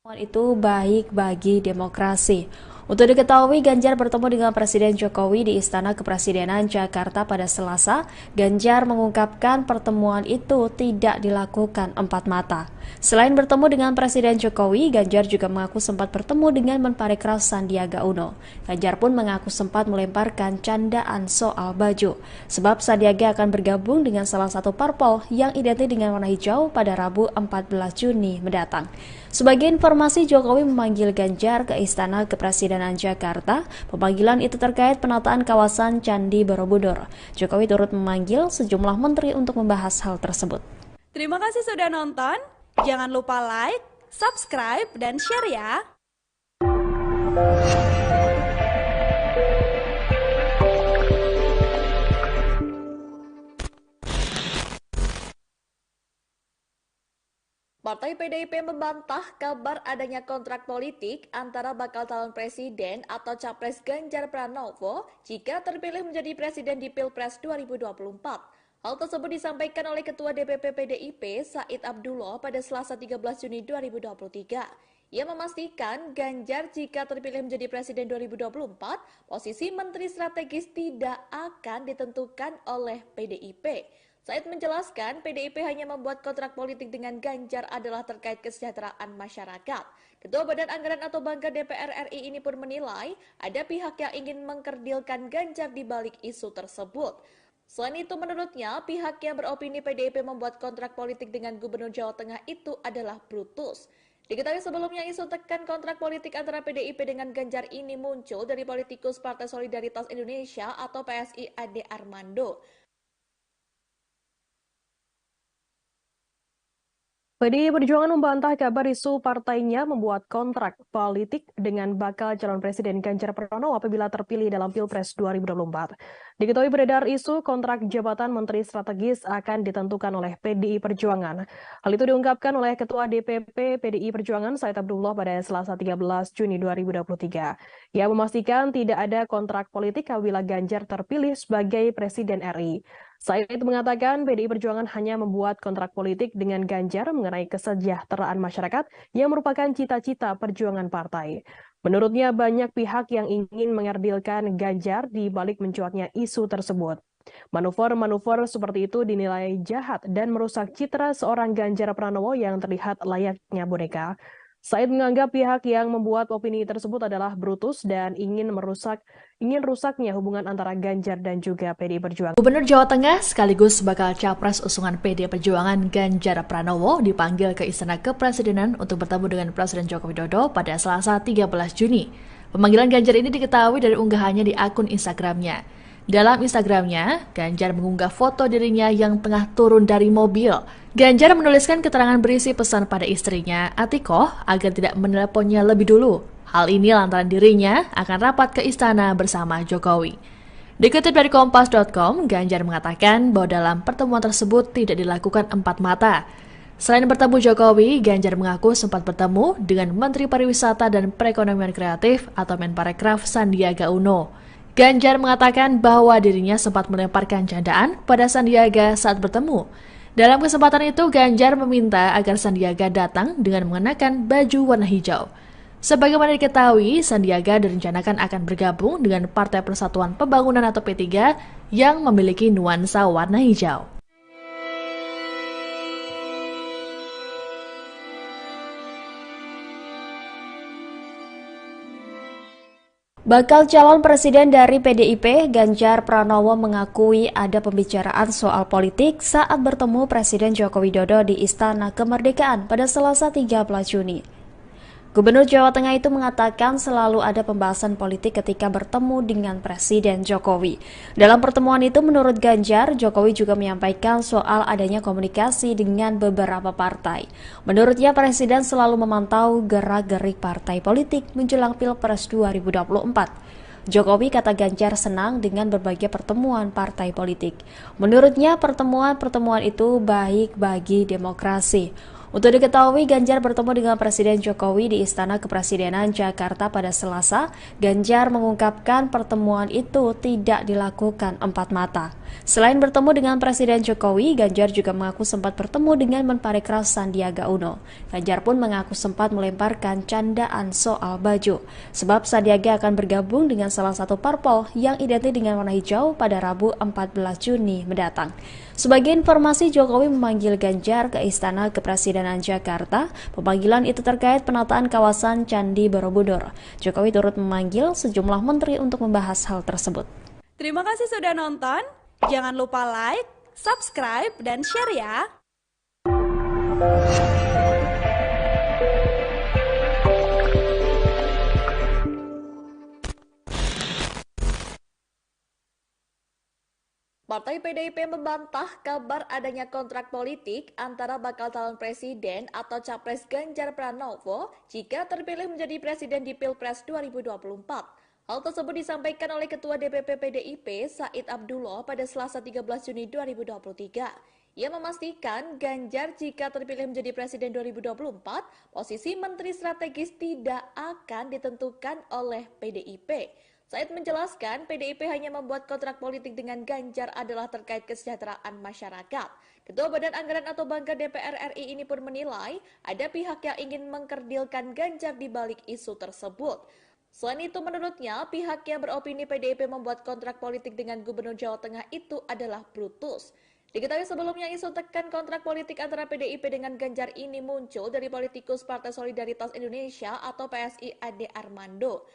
Itu baik bagi demokrasi. Untuk diketahui, Ganjar bertemu dengan Presiden Jokowi di Istana Kepresidenan Jakarta pada Selasa. Ganjar mengungkapkan pertemuan itu tidak dilakukan empat mata. Selain bertemu dengan Presiden Jokowi, Ganjar juga mengaku sempat bertemu dengan Menparekraf Sandiaga Uno. Ganjar pun mengaku sempat melemparkan candaan soal baju, sebab Sandiaga akan bergabung dengan salah satu parpol yang identik dengan warna hijau pada Rabu 14 Juni mendatang. Sebagai informasi, Jokowi memanggil Ganjar ke Istana Kepresidenan Jakarta. Pemanggilan itu terkait penataan kawasan Candi Borobudur. Jokowi turut memanggil sejumlah menteri untuk membahas hal tersebut. Terima kasih sudah nonton. Jangan lupa like, subscribe, dan share ya. Partai PDIP membantah kabar adanya kontrak politik antara bakal calon presiden atau capres Ganjar Pranowo jika terpilih menjadi presiden di Pilpres 2024. Hal tersebut disampaikan oleh Ketua DPP PDIP Said Abdullah pada Selasa 13 Juni 2023. Ia memastikan Ganjar jika terpilih menjadi presiden 2024, posisi menteri strategis tidak akan ditentukan oleh PDIP. Said menjelaskan PDIP hanya membuat kontrak politik dengan Ganjar adalah terkait kesejahteraan masyarakat. Ketua Badan Anggaran atau Banggar DPR RI ini pun menilai ada pihak yang ingin mengkerdilkan Ganjar di balik isu tersebut. Selain itu menurutnya pihak yang beropini PDIP membuat kontrak politik dengan Gubernur Jawa Tengah itu adalah brutus. Diketahui sebelumnya isu tekan kontrak politik antara PDIP dengan Ganjar ini muncul dari politikus Partai Solidaritas Indonesia atau PSI Ade Armando. PDI Perjuangan membantah kabar isu partainya membuat kontrak politik dengan bakal calon presiden Ganjar Pranowo apabila terpilih dalam Pilpres 2024. Diketahui beredar isu kontrak jabatan menteri strategis akan ditentukan oleh PDI Perjuangan. Hal itu diungkapkan oleh Ketua DPP PDI Perjuangan Said Abdullah pada Selasa 13 Juni 2023. Ia memastikan tidak ada kontrak politik apabila Ganjar terpilih sebagai Presiden RI. Said mengatakan PDI Perjuangan hanya membuat kontrak politik dengan Ganjar mengenai kesejahteraan masyarakat yang merupakan cita-cita perjuangan partai. Menurutnya banyak pihak yang ingin mengerdilkan Ganjar di balik mencuatnya isu tersebut. Manuver-manuver seperti itu dinilai jahat dan merusak citra seorang Ganjar Pranowo yang terlihat layaknya boneka. Said menganggap pihak yang membuat opini tersebut adalah brutus dan ingin rusaknya hubungan antara Ganjar dan juga PDI Perjuangan. Gubernur Jawa Tengah sekaligus bakal capres usungan PDI Perjuangan Ganjar Pranowo dipanggil ke Istana Kepresidenan untuk bertemu dengan Presiden Joko Widodo pada Selasa 13 Juni. Pemanggilan Ganjar ini diketahui dari unggahannya di akun Instagramnya. Dalam Instagramnya, Ganjar mengunggah foto dirinya yang tengah turun dari mobil. Ganjar menuliskan keterangan berisi pesan pada istrinya, Atikoh, agar tidak meneleponnya lebih dulu. Hal ini lantaran dirinya akan rapat ke istana bersama Jokowi. Dikutip dari Kompas.com, Ganjar mengatakan bahwa dalam pertemuan tersebut tidak dilakukan empat mata. Selain bertemu Jokowi, Ganjar mengaku sempat bertemu dengan Menteri Pariwisata dan Perekonomian Kreatif atau Menparekraf Sandiaga Uno. Ganjar mengatakan bahwa dirinya sempat melemparkan candaan pada Sandiaga saat bertemu. Dalam kesempatan itu, Ganjar meminta agar Sandiaga datang dengan mengenakan baju warna hijau. Sebagaimana diketahui, Sandiaga direncanakan akan bergabung dengan Partai Persatuan Pembangunan atau P3 yang memiliki nuansa warna hijau. Bakal calon presiden dari PDIP, Ganjar Pranowo mengakui ada pembicaraan soal politik saat bertemu Presiden Joko Widodo di Istana Kemerdekaan pada Selasa 13 Juni. Gubernur Jawa Tengah itu mengatakan selalu ada pembahasan politik ketika bertemu dengan Presiden Jokowi. Dalam pertemuan itu menurut Ganjar, Jokowi juga menyampaikan soal adanya komunikasi dengan beberapa partai. Menurutnya Presiden selalu memantau gerak-gerik partai politik menjelang Pilpres 2024. Jokowi kata Ganjar senang dengan berbagai pertemuan partai politik. Menurutnya pertemuan-pertemuan itu baik bagi demokrasi. Untuk diketahui, Ganjar bertemu dengan Presiden Jokowi di Istana Kepresidenan Jakarta pada Selasa. Ganjar mengungkapkan pertemuan itu tidak dilakukan empat mata. Selain bertemu dengan Presiden Jokowi, Ganjar juga mengaku sempat bertemu dengan Menparekraf Sandiaga Uno. Ganjar pun mengaku sempat melemparkan candaan soal baju, sebab Sandiaga akan bergabung dengan salah satu parpol yang identik dengan warna hijau pada Rabu 14 Juni mendatang. Sebagai informasi, Jokowi memanggil Ganjar ke Istana Kepresidenan Jakarta. Pemanggilan itu terkait penataan kawasan Candi Borobudur. Jokowi turut memanggil sejumlah menteri untuk membahas hal tersebut. Terima kasih sudah nonton. Jangan lupa like, subscribe, dan share ya. Partai PDIP membantah kabar adanya kontrak politik antara bakal calon presiden atau capres Ganjar Pranowo jika terpilih menjadi presiden di Pilpres 2024. Hal tersebut disampaikan oleh Ketua DPP PDIP Said Abdullah pada Selasa 13 Juni 2023. Ia memastikan Ganjar jika terpilih menjadi presiden 2024, posisi menteri strategis tidak akan ditentukan oleh PDIP. Said menjelaskan PDIP hanya membuat kontrak politik dengan Ganjar adalah terkait kesejahteraan masyarakat. Ketua Badan Anggaran atau Banggar DPR RI ini pun menilai ada pihak yang ingin mengkerdilkan Ganjar di balik isu tersebut. Selain itu, menurutnya, pihak yang beropini PDIP membuat kontrak politik dengan Gubernur Jawa Tengah itu adalah brutus. Diketahui sebelumnya isu tekan kontrak politik antara PDIP dengan Ganjar ini muncul dari politikus Partai Solidaritas Indonesia atau PSI Ade Armando.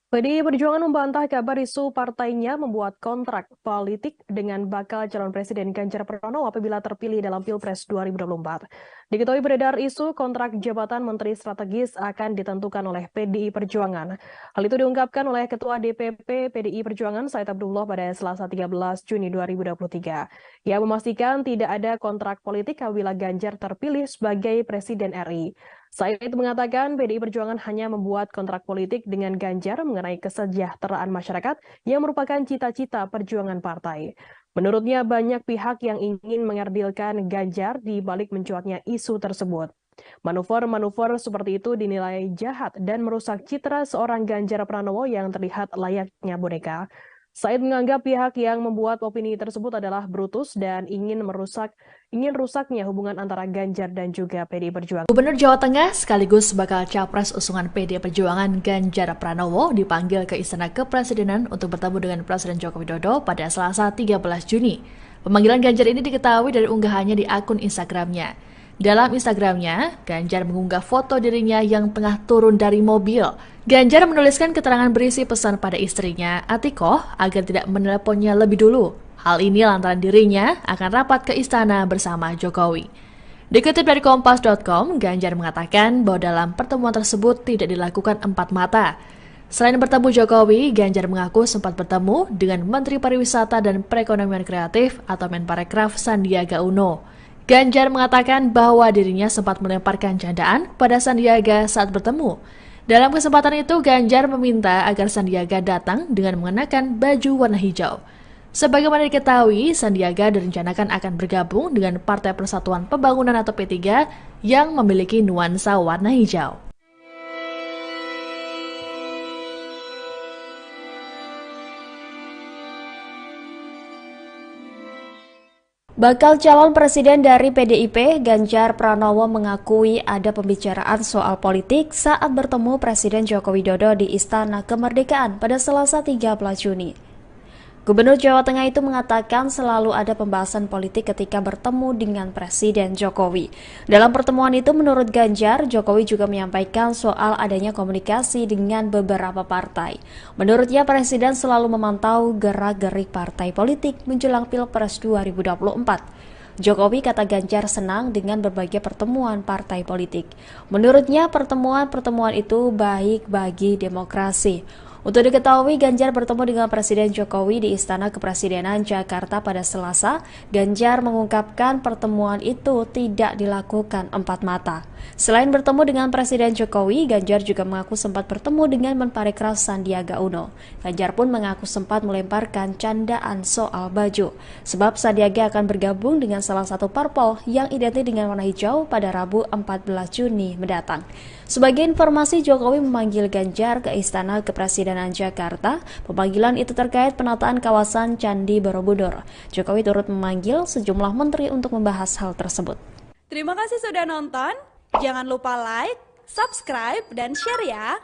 PDI Perjuangan membantah kabar isu partainya membuat kontrak politik dengan bakal calon presiden Ganjar Pranowo apabila terpilih dalam Pilpres 2024. Diketahui beredar isu kontrak jabatan menteri strategis akan ditentukan oleh PDI Perjuangan. Hal itu diungkapkan oleh Ketua DPP PDI Perjuangan Said Abdullah pada Selasa 13 Juni 2023. Ia memastikan tidak ada kontrak politik apabila Ganjar terpilih sebagai Presiden RI. Said mengatakan PDI Perjuangan hanya membuat kontrak politik dengan Ganjar mengenai kesejahteraan masyarakat yang merupakan cita-cita perjuangan partai. Menurutnya banyak pihak yang ingin mengerdilkan Ganjar di balik mencuatnya isu tersebut. Manuver-manuver seperti itu dinilai jahat dan merusak citra seorang Ganjar Pranowo yang terlihat layaknya boneka. Said menganggap pihak yang membuat opini tersebut adalah brutus dan ingin rusaknya hubungan antara Ganjar dan juga PDI Perjuangan. Gubernur Jawa Tengah sekaligus bakal capres usungan PDI Perjuangan Ganjar Pranowo dipanggil ke Istana Kepresidenan untuk bertemu dengan Presiden Joko Widodo pada Selasa 13 Juni. Pemanggilan Ganjar ini diketahui dari unggahannya di akun Instagramnya. Dalam Instagramnya, Ganjar mengunggah foto dirinya yang tengah turun dari mobil. Ganjar menuliskan keterangan berisi pesan pada istrinya, Atikoh, agar tidak meneleponnya lebih dulu. Hal ini lantaran dirinya akan rapat ke istana bersama Jokowi. Dikutip dari Kompas.com, Ganjar mengatakan bahwa dalam pertemuan tersebut tidak dilakukan empat mata. Selain bertemu Jokowi, Ganjar mengaku sempat bertemu dengan Menteri Pariwisata dan Perekonomian Kreatif atau Menparekraf Sandiaga Uno. Ganjar mengatakan bahwa dirinya sempat melemparkan candaan pada Sandiaga saat bertemu. Dalam kesempatan itu, Ganjar meminta agar Sandiaga datang dengan mengenakan baju warna hijau. Sebagaimana diketahui, Sandiaga direncanakan akan bergabung dengan Partai Persatuan Pembangunan atau P3 yang memiliki nuansa warna hijau. Bakal calon presiden dari PDIP, Ganjar Pranowo mengakui ada pembicaraan soal politik saat bertemu Presiden Joko Widodo di Istana Kemerdekaan pada Selasa 13 Juni. Gubernur Jawa Tengah itu mengatakan selalu ada pembahasan politik ketika bertemu dengan Presiden Jokowi. Dalam pertemuan itu, menurut Ganjar, Jokowi juga menyampaikan soal adanya komunikasi dengan beberapa partai. Menurutnya, Presiden selalu memantau gerak-gerik partai politik menjelang Pilpres 2024. Jokowi, kata Ganjar, senang dengan berbagai pertemuan partai politik. Menurutnya, pertemuan-pertemuan itu baik bagi demokrasi. Untuk diketahui, Ganjar bertemu dengan Presiden Jokowi di Istana Kepresidenan Jakarta pada Selasa. Ganjar mengungkapkan pertemuan itu tidak dilakukan empat mata. Selain bertemu dengan Presiden Jokowi, Ganjar juga mengaku sempat bertemu dengan Menparekraf Sandiaga Uno. Ganjar pun mengaku sempat melemparkan candaan soal baju, sebab Sandiaga akan bergabung dengan salah satu parpol yang identik dengan warna hijau pada Rabu 14 Juni mendatang. Sebagai informasi, Jokowi memanggil Ganjar ke Istana Kepresidenan Jakarta. Pemanggilan itu terkait penataan kawasan Candi Borobudur. Jokowi turut memanggil sejumlah menteri untuk membahas hal tersebut. Terima kasih sudah nonton. Jangan lupa like, subscribe, dan share ya.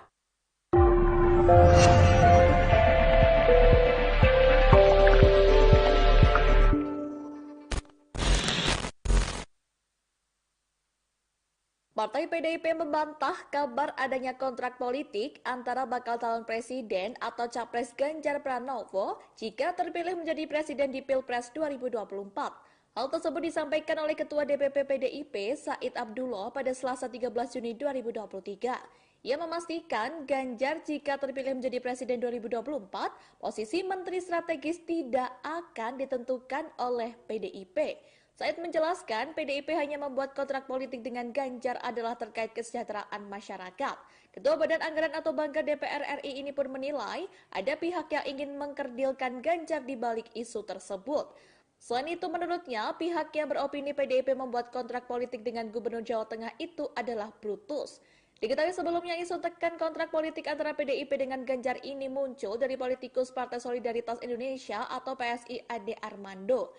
Partai PDIP membantah kabar adanya kontrak politik antara bakal calon presiden atau capres Ganjar Pranowo jika terpilih menjadi presiden di Pilpres 2024. Hal tersebut disampaikan oleh Ketua DPP PDIP Said Abdullah pada Selasa 13 Juni 2023. Ia memastikan Ganjar jika terpilih menjadi presiden 2024, posisi menteri strategis tidak akan ditentukan oleh PDIP. Said menjelaskan PDIP hanya membuat kontrak politik dengan Ganjar adalah terkait kesejahteraan masyarakat. Ketua Badan Anggaran atau Banggar DPR RI ini pun menilai ada pihak yang ingin mengkerdilkan Ganjar di balik isu tersebut. Selain itu, menurutnya pihak yang beropini PDIP membuat kontrak politik dengan Gubernur Jawa Tengah itu adalah brutus. Diketahui sebelumnya isu tekan kontrak politik antara PDIP dengan Ganjar ini muncul dari politikus Partai Solidaritas Indonesia atau PSI Ade Armando.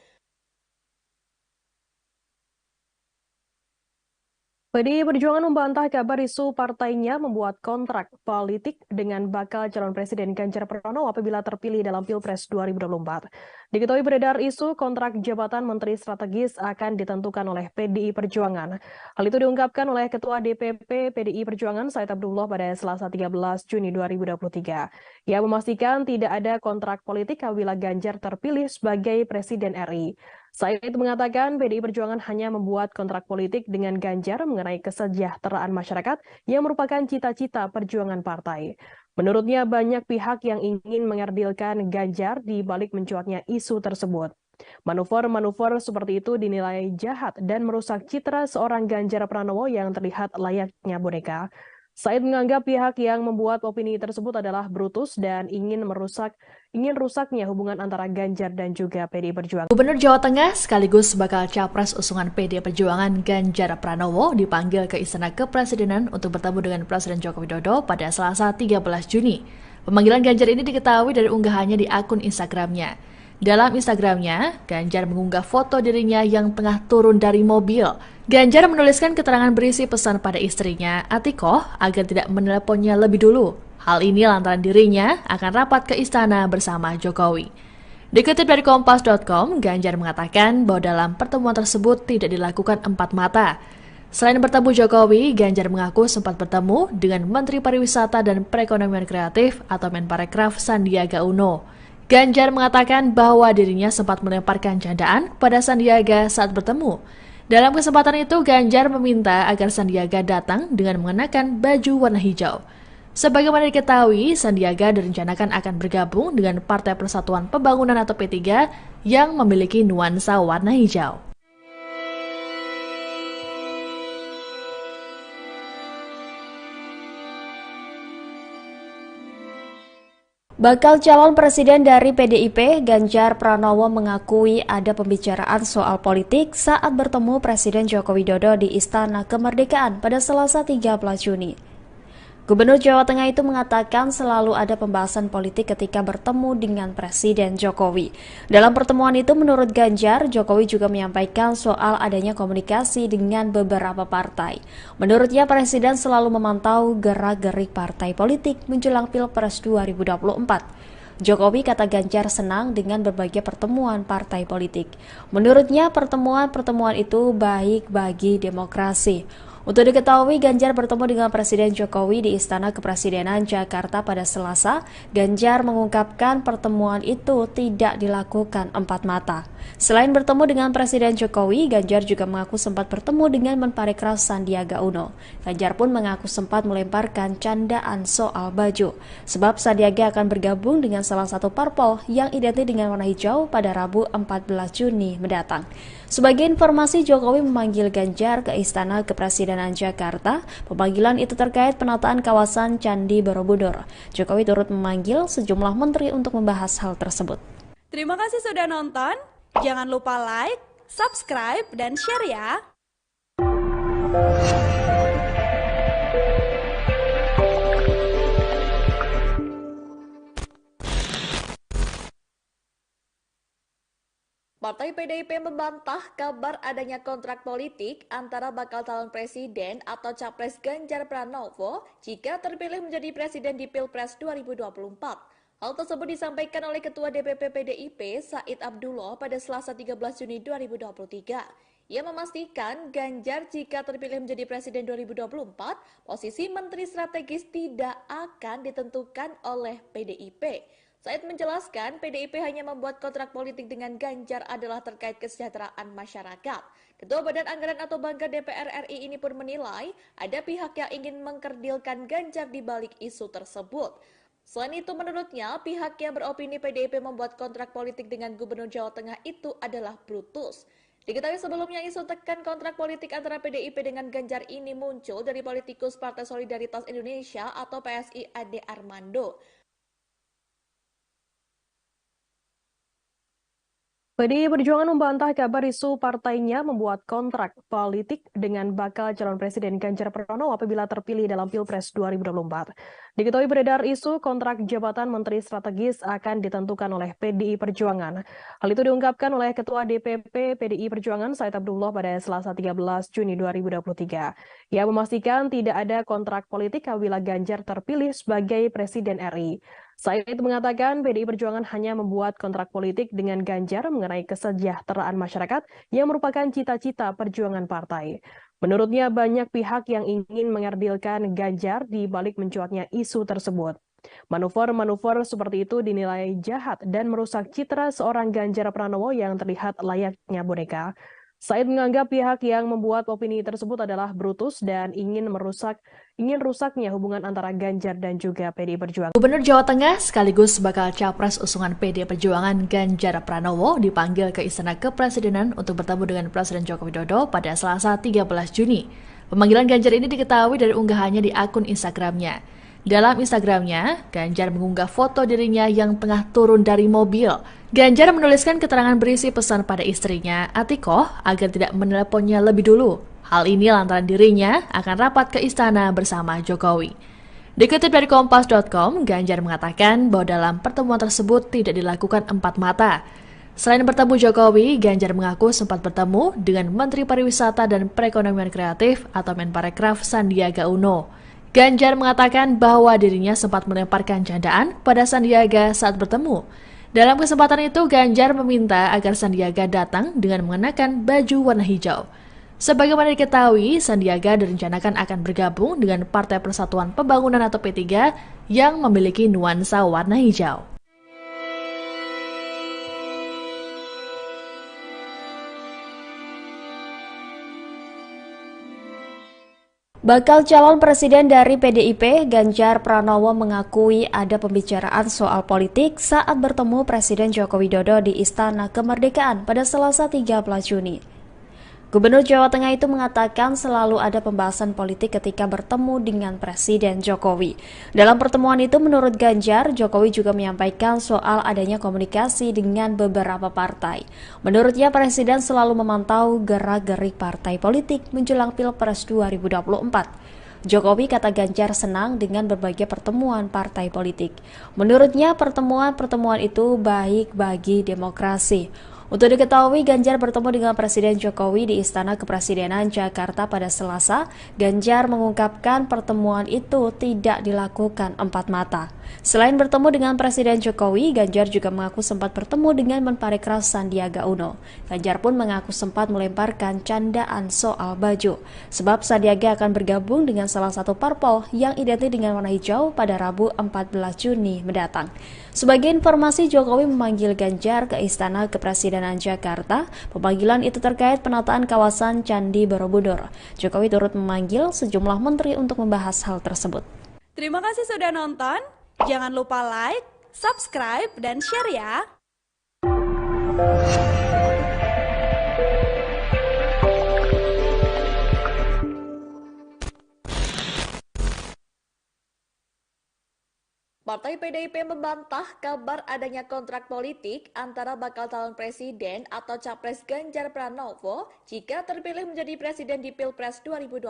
PDI Perjuangan membantah kabar isu partainya membuat kontrak politik dengan bakal calon presiden Ganjar Pranowo apabila terpilih dalam Pilpres 2024. Diketahui beredar isu kontrak jabatan Menteri Strategis akan ditentukan oleh PDI Perjuangan. Hal itu diungkapkan oleh Ketua DPP PDI Perjuangan Said Abdullah pada Selasa 13 Juni 2023. Ia memastikan tidak ada kontrak politik apabila Ganjar terpilih sebagai Presiden RI. Said mengatakan PDI Perjuangan hanya membuat kontrak politik dengan Ganjar mengenai kesejahteraan masyarakat yang merupakan cita-cita perjuangan partai. Menurutnya banyak pihak yang ingin mengerdilkan Ganjar di balik mencuatnya isu tersebut. Manuver-manuver seperti itu dinilai jahat dan merusak citra seorang Ganjar Pranowo yang terlihat layaknya boneka. Said menganggap pihak yang membuat opini tersebut adalah brutus dan ingin rusaknya hubungan antara Ganjar dan juga PDI Perjuangan. Gubernur Jawa Tengah sekaligus bakal capres usungan PDI Perjuangan Ganjar Pranowo dipanggil ke Istana Kepresidenan untuk bertemu dengan Presiden Joko Widodo pada Selasa 13 Juni. Pemanggilan Ganjar ini diketahui dari unggahannya di akun Instagramnya. Dalam Instagramnya, Ganjar mengunggah foto dirinya yang tengah turun dari mobil. Ganjar menuliskan keterangan berisi pesan pada istrinya, Atikoh, agar tidak meneleponnya lebih dulu. Hal ini lantaran dirinya akan rapat ke istana bersama Jokowi. Dikutip dari Kompas.com, Ganjar mengatakan bahwa dalam pertemuan tersebut tidak dilakukan empat mata. Selain bertemu Jokowi, Ganjar mengaku sempat bertemu dengan Menteri Pariwisata dan Perekonomian Kreatif atau Menparekraf Sandiaga Uno. Ganjar mengatakan bahwa dirinya sempat melemparkan candaan pada Sandiaga saat bertemu. Dalam kesempatan itu, Ganjar meminta agar Sandiaga datang dengan mengenakan baju warna hijau. Sebagaimana diketahui, Sandiaga direncanakan akan bergabung dengan Partai Persatuan Pembangunan atau P3 yang memiliki nuansa warna hijau. Bakal calon presiden dari PDIP, Ganjar Pranowo mengakui ada pembicaraan soal politik saat bertemu Presiden Joko Widodo di Istana Kemerdekaan pada Selasa 13 Juni. Gubernur Jawa Tengah itu mengatakan selalu ada pembahasan politik ketika bertemu dengan Presiden Jokowi. Dalam pertemuan itu, menurut Ganjar, Jokowi juga menyampaikan soal adanya komunikasi dengan beberapa partai. Menurutnya, Presiden selalu memantau gerak-gerik partai politik menjelang Pilpres 2024. Jokowi, kata Ganjar, senang dengan berbagai pertemuan partai politik. Menurutnya, pertemuan-pertemuan itu baik bagi demokrasi. Untuk diketahui, Ganjar bertemu dengan Presiden Jokowi di Istana Kepresidenan Jakarta pada Selasa. Ganjar mengungkapkan pertemuan itu tidak dilakukan empat mata. Selain bertemu dengan Presiden Jokowi, Ganjar juga mengaku sempat bertemu dengan Menparekraf Sandiaga Uno. Ganjar pun mengaku sempat melemparkan candaan soal baju, sebab Sandiaga akan bergabung dengan salah satu parpol yang identik dengan warna hijau pada Rabu 14 Juni mendatang. Sebagai informasi, Jokowi memanggil Ganjar ke Istana Kepresidenan kepresidenan Jakarta. Pemanggilan itu terkait penataan kawasan Candi Borobudur. Jokowi turut memanggil sejumlah menteri untuk membahas hal tersebut. Terima kasih sudah nonton. Jangan lupa like, subscribe, dan share ya. Partai PDIP membantah kabar adanya kontrak politik antara bakal calon presiden atau capres Ganjar Pranowo jika terpilih menjadi presiden di Pilpres 2024. Hal tersebut disampaikan oleh Ketua DPP PDIP Said Abdullah pada Selasa 13 Juni 2023. Ia memastikan Ganjar jika terpilih menjadi presiden 2024, posisi menteri strategis tidak akan ditentukan oleh PDIP. Said menjelaskan PDIP hanya membuat kontrak politik dengan Ganjar adalah terkait kesejahteraan masyarakat. Ketua Badan Anggaran atau Banggar DPR RI ini pun menilai ada pihak yang ingin mengkerdilkan Ganjar di balik isu tersebut. Selain itu menurutnya pihak yang beropini PDIP membuat kontrak politik dengan Gubernur Jawa Tengah itu adalah brutus. Diketahui sebelumnya isu tekan kontrak politik antara PDIP dengan Ganjar ini muncul dari politikus Partai Solidaritas Indonesia atau PSI Ade Armando. PDI Perjuangan membantah kabar isu partainya membuat kontrak politik dengan bakal calon presiden Ganjar Pranowo apabila terpilih dalam Pilpres 2024. Diketahui beredar isu kontrak jabatan menteri strategis akan ditentukan oleh PDI Perjuangan. Hal itu diungkapkan oleh Ketua DPP PDI Perjuangan Said Abdullah pada Selasa 13 Juni 2023. Ia memastikan tidak ada kontrak politik apabila Ganjar terpilih sebagai Presiden RI. Said mengatakan PDI Perjuangan hanya membuat kontrak politik dengan Ganjar mengenai kesejahteraan masyarakat yang merupakan cita-cita perjuangan partai. Menurutnya banyak pihak yang ingin mengerdilkan Ganjar di balik mencuatnya isu tersebut. Manuver-manuver seperti itu dinilai jahat dan merusak citra seorang Ganjar Pranowo yang terlihat layaknya boneka. Said menganggap pihak yang membuat opini tersebut adalah brutus dan ingin rusaknya hubungan antara Ganjar dan juga PDI Perjuangan. Gubernur Jawa Tengah sekaligus bakal capres usungan PDI Perjuangan Ganjar Pranowo dipanggil ke Istana Kepresidenan untuk bertemu dengan Presiden Joko Widodo pada Selasa 13 Juni. Pemanggilan Ganjar ini diketahui dari unggahannya di akun Instagramnya. Dalam Instagramnya, Ganjar mengunggah foto dirinya yang tengah turun dari mobil. Ganjar menuliskan keterangan berisi pesan pada istrinya, Atikoh, agar tidak meneleponnya lebih dulu. Hal ini lantaran dirinya akan rapat ke istana bersama Jokowi. Dikutip dari Kompas.com, Ganjar mengatakan bahwa dalam pertemuan tersebut tidak dilakukan empat mata. Selain bertemu Jokowi, Ganjar mengaku sempat bertemu dengan Menteri Pariwisata dan Perekonomian Kreatif atau Menparekraf Sandiaga Uno. Ganjar mengatakan bahwa dirinya sempat melemparkan candaan pada Sandiaga saat bertemu. Dalam kesempatan itu, Ganjar meminta agar Sandiaga datang dengan mengenakan baju warna hijau. Sebagaimana diketahui, Sandiaga direncanakan akan bergabung dengan Partai Persatuan Pembangunan atau P3 yang memiliki nuansa warna hijau. Bakal calon presiden dari PDIP, Ganjar Pranowo mengakui ada pembicaraan soal politik saat bertemu Presiden Joko Widodo di Istana Kemerdekaan pada Selasa 13 Juni. Gubernur Jawa Tengah itu mengatakan selalu ada pembahasan politik ketika bertemu dengan Presiden Jokowi. Dalam pertemuan itu menurut Ganjar, Jokowi juga menyampaikan soal adanya komunikasi dengan beberapa partai. Menurutnya Presiden selalu memantau gerak-gerik partai politik menjelang Pilpres 2024. Jokowi kata Ganjar senang dengan berbagai pertemuan partai politik. Menurutnya pertemuan-pertemuan itu baik bagi demokrasi. Untuk diketahui, Ganjar bertemu dengan Presiden Jokowi di Istana Kepresidenan Jakarta pada Selasa. Ganjar mengungkapkan pertemuan itu tidak dilakukan empat mata. Selain bertemu dengan Presiden Jokowi, Ganjar juga mengaku sempat bertemu dengan Menparekraf Sandiaga Uno. Ganjar pun mengaku sempat melemparkan candaan soal baju, sebab Sandiaga akan bergabung dengan salah satu parpol yang identik dengan warna hijau pada Rabu 14 Juni mendatang. Sebagai informasi, Jokowi memanggil Ganjar ke Istana Kepresidenan Jakarta. Pemanggilan itu terkait penataan kawasan Candi Borobudur. Jokowi turut memanggil sejumlah menteri untuk membahas hal tersebut. Terima kasih sudah nonton. Jangan lupa like, subscribe, dan share ya. Partai PDIP membantah kabar adanya kontrak politik antara bakal calon presiden atau capres Ganjar Pranowo jika terpilih menjadi presiden di Pilpres 2024.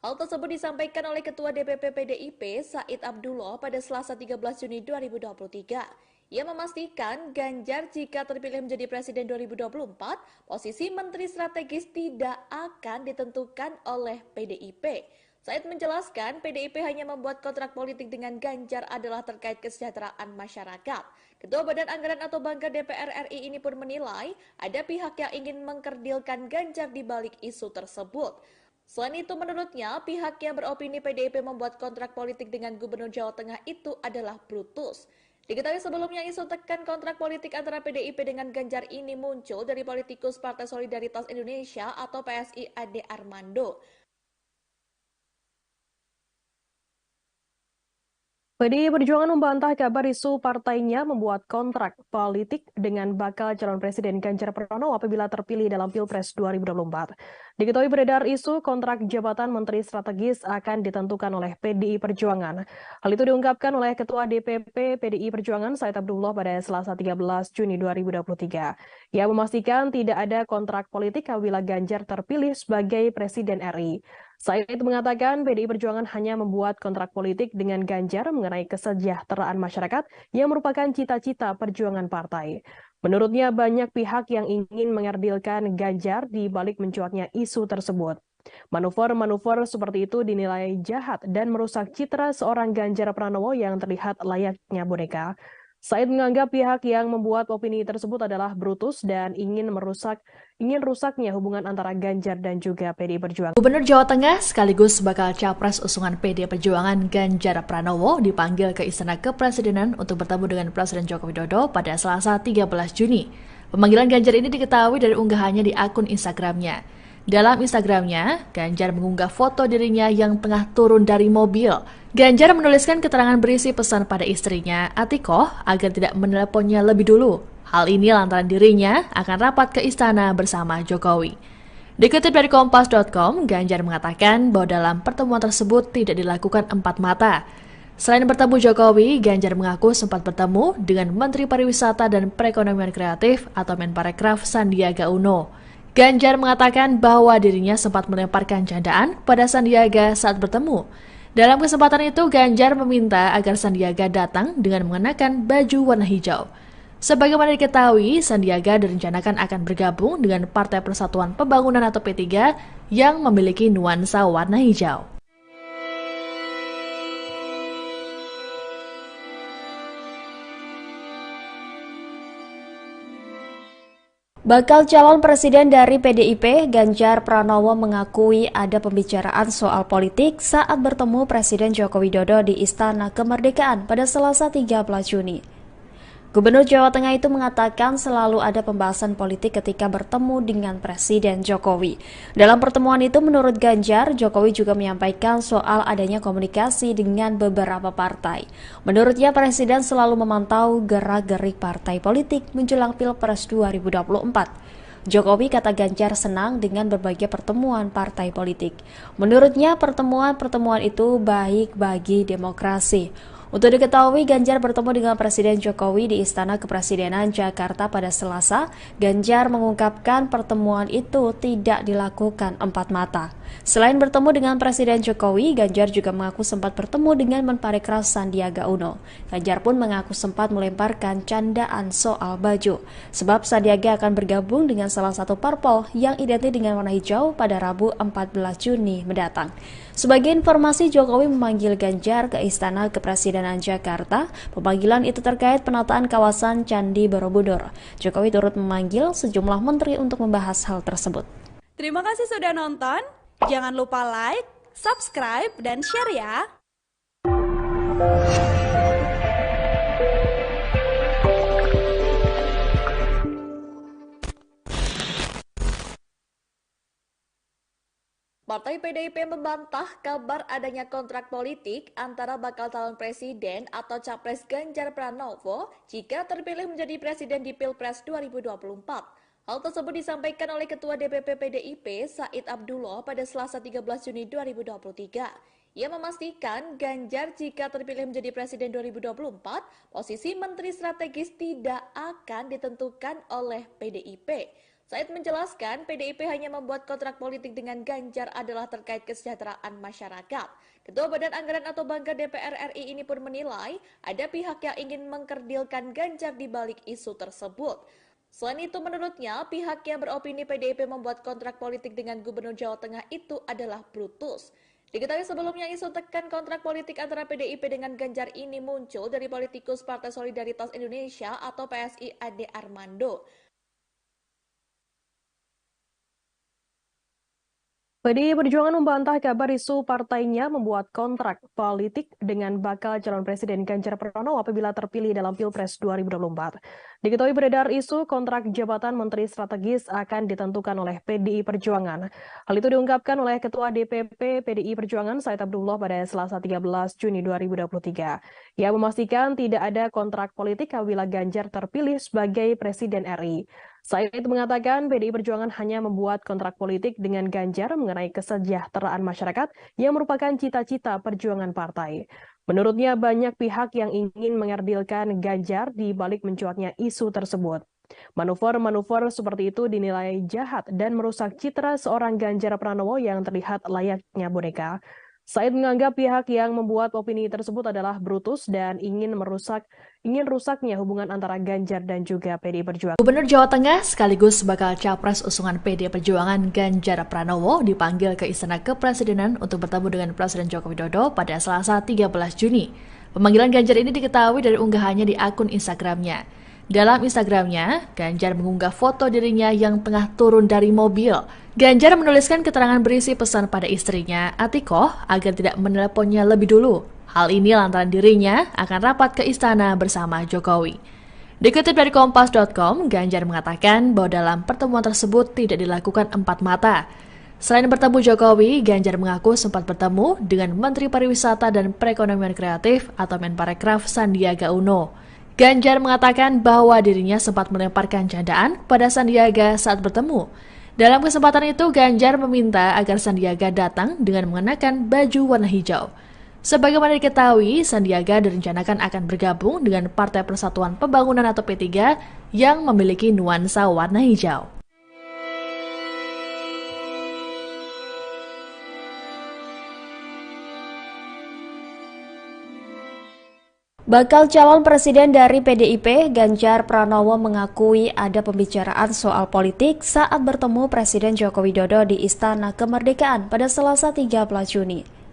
Hal tersebut disampaikan oleh Ketua DPP PDIP Said Abdullah pada Selasa 13 Juni 2023. Ia memastikan Ganjar jika terpilih menjadi presiden 2024, posisi menteri strategis tidak akan ditentukan oleh PDIP. Said menjelaskan PDIP hanya membuat kontrak politik dengan Ganjar adalah terkait kesejahteraan masyarakat. Ketua Badan Anggaran atau Banggar DPR RI ini pun menilai ada pihak yang ingin mengkerdilkan Ganjar di balik isu tersebut. Selain itu menurutnya pihak yang beropini PDIP membuat kontrak politik dengan Gubernur Jawa Tengah itu adalah brutus. Diketahui sebelumnya isu tekan kontrak politik antara PDIP dengan Ganjar ini muncul dari politikus Partai Solidaritas Indonesia atau PSI Ade Armando. PDI Perjuangan membantah kabar isu partainya membuat kontrak politik dengan bakal calon presiden Ganjar Pranowo apabila terpilih dalam Pilpres 2024. Diketahui beredar isu kontrak jabatan Menteri Strategis akan ditentukan oleh PDI Perjuangan. Hal itu diungkapkan oleh Ketua DPP PDI Perjuangan Said Abdullah pada Selasa 13 Juni 2023. Ia memastikan tidak ada kontrak politik apabila Ganjar terpilih sebagai Presiden RI. Said mengatakan PDI Perjuangan hanya membuat kontrak politik dengan Ganjar mengenai kesejahteraan masyarakat yang merupakan cita-cita perjuangan partai. Menurutnya banyak pihak yang ingin mengerdilkan Ganjar di balik mencuatnya isu tersebut. Manuver-manuver seperti itu dinilai jahat dan merusak citra seorang Ganjar Pranowo yang terlihat layaknya boneka. Said menganggap pihak yang membuat opini tersebut adalah brutus dan ingin rusaknya hubungan antara Ganjar dan juga PDI Perjuangan. Gubernur Jawa Tengah sekaligus bakal capres usungan PDI Perjuangan Ganjar Pranowo dipanggil ke Istana Kepresidenan untuk bertemu dengan Presiden Joko Widodo pada Selasa 13 Juni. Pemanggilan Ganjar ini diketahui dari unggahannya di akun Instagramnya. Dalam Instagramnya, Ganjar mengunggah foto dirinya yang tengah turun dari mobil. Ganjar menuliskan keterangan berisi pesan pada istrinya, Atikoh, agar tidak meneleponnya lebih dulu. Hal ini lantaran dirinya akan rapat ke istana bersama Jokowi. Dikutip dari Kompas.com, Ganjar mengatakan bahwa dalam pertemuan tersebut tidak dilakukan empat mata. Selain bertemu Jokowi, Ganjar mengaku sempat bertemu dengan Menteri Pariwisata dan Perekonomian Kreatif atau Menparekraf Sandiaga Uno. Ganjar mengatakan bahwa dirinya sempat melemparkan candaan pada Sandiaga saat bertemu. Dalam kesempatan itu, Ganjar meminta agar Sandiaga datang dengan mengenakan baju warna hijau. Sebagaimana diketahui, Sandiaga direncanakan akan bergabung dengan Partai Persatuan Pembangunan atau P3 yang memiliki nuansa warna hijau. Bakal calon presiden dari PDIP, Ganjar Pranowo mengakui ada pembicaraan soal politik saat bertemu Presiden Joko Widodo di Istana Kemerdekaan pada Selasa 13 Juni. Gubernur Jawa Tengah itu mengatakan selalu ada pembahasan politik ketika bertemu dengan Presiden Jokowi. Dalam pertemuan itu menurut Ganjar, Jokowi juga menyampaikan soal adanya komunikasi dengan beberapa partai. Menurutnya Presiden selalu memantau gerak-gerik partai politik menjelang Pilpres 2024. Jokowi kata Ganjar senang dengan berbagai pertemuan partai politik. Menurutnya pertemuan-pertemuan itu baik bagi demokrasi. Untuk diketahui, Ganjar bertemu dengan Presiden Jokowi di Istana Kepresidenan Jakarta pada Selasa. Ganjar mengungkapkan pertemuan itu tidak dilakukan empat mata. Selain bertemu dengan Presiden Jokowi, Ganjar juga mengaku sempat bertemu dengan Menparekraf Sandiaga Uno. Ganjar pun mengaku sempat melemparkan candaan soal baju, sebab Sandiaga akan bergabung dengan salah satu parpol yang identik dengan warna hijau pada Rabu 14 Juni mendatang. Sebagai informasi, Jokowi memanggil Ganjar ke Istana Kepresidenan Jakarta. Pemanggilan itu terkait penataan kawasan Candi Borobudur. Jokowi turut memanggil sejumlah menteri untuk membahas hal tersebut. Terima kasih sudah nonton. Jangan lupa like, subscribe, dan share ya. Partai PDIP membantah kabar adanya kontrak politik antara bakal calon presiden atau capres Ganjar Pranowo jika terpilih menjadi presiden di Pilpres 2024. Hal tersebut disampaikan oleh Ketua DPP PDIP Said Abdullah pada Selasa 13 Juni 2023. Ia memastikan Ganjar jika terpilih menjadi Presiden 2024, posisi Menteri Strategis tidak akan ditentukan oleh PDIP. Said menjelaskan PDIP hanya membuat kontrak politik dengan Ganjar adalah terkait kesejahteraan masyarakat. Ketua Badan Anggaran atau Banggar DPR RI ini pun menilai ada pihak yang ingin mengkerdilkan Ganjar di balik isu tersebut. Selain itu menurutnya pihak yang beropini PDIP membuat kontrak politik dengan Gubernur Jawa Tengah itu adalah brutus. Diketahui sebelumnya isu tekan kontrak politik antara PDIP dengan Ganjar ini muncul dari politikus Partai Solidaritas Indonesia atau PSI Ade Armando. PDI Perjuangan membantah kabar isu partainya membuat kontrak politik dengan bakal calon Presiden Ganjar Pranowo apabila terpilih dalam Pilpres 2024. Diketahui beredar isu kontrak jabatan Menteri Strategis akan ditentukan oleh PDI Perjuangan. Hal itu diungkapkan oleh Ketua DPP PDI Perjuangan Said Abdullah pada Selasa 13 Juni 2023. Ia memastikan tidak ada kontrak politik apabila Ganjar terpilih sebagai Presiden RI. Said mengatakan PDI Perjuangan hanya membuat kontrak politik dengan Ganjar mengenai kesejahteraan masyarakat yang merupakan cita-cita perjuangan partai. Menurutnya banyak pihak yang ingin mengerdilkan Ganjar di balik mencuatnya isu tersebut. Manuver-manuver seperti itu dinilai jahat dan merusak citra seorang Ganjar Pranowo yang terlihat layaknya boneka. Said menganggap pihak yang membuat opini tersebut adalah brutus dan ingin rusaknya hubungan antara Ganjar dan juga PDI Perjuangan. Gubernur Jawa Tengah sekaligus bakal capres usungan PDI Perjuangan Ganjar Pranowo dipanggil ke Istana Kepresidenan untuk bertemu dengan Presiden Joko Widodo pada Selasa 13 Juni. Pemanggilan Ganjar ini diketahui dari unggahannya di akun Instagramnya. Dalam Instagramnya, Ganjar mengunggah foto dirinya yang tengah turun dari mobil. Ganjar menuliskan keterangan berisi pesan pada istrinya, Atikoh, agar tidak meneleponnya lebih dulu. Hal ini lantaran dirinya akan rapat ke istana bersama Jokowi. Dikutip dari Kompas.com, Ganjar mengatakan bahwa dalam pertemuan tersebut tidak dilakukan empat mata. Selain bertemu Jokowi, Ganjar mengaku sempat bertemu dengan Menteri Pariwisata dan Perekonomian Kreatif atau Menparekraf Sandiaga Uno. Ganjar mengatakan bahwa dirinya sempat melemparkan candaan pada Sandiaga saat bertemu. Dalam kesempatan itu, Ganjar meminta agar Sandiaga datang dengan mengenakan baju warna hijau. Sebagaimana diketahui, Sandiaga direncanakan akan bergabung dengan Partai Persatuan Pembangunan atau P3 yang memiliki nuansa warna hijau. Bakal calon presiden dari PDIP, Ganjar Pranowo mengakui ada pembicaraan soal politik saat bertemu Presiden Joko Widodo di Istana Kemerdekaan pada Selasa 13 Juni.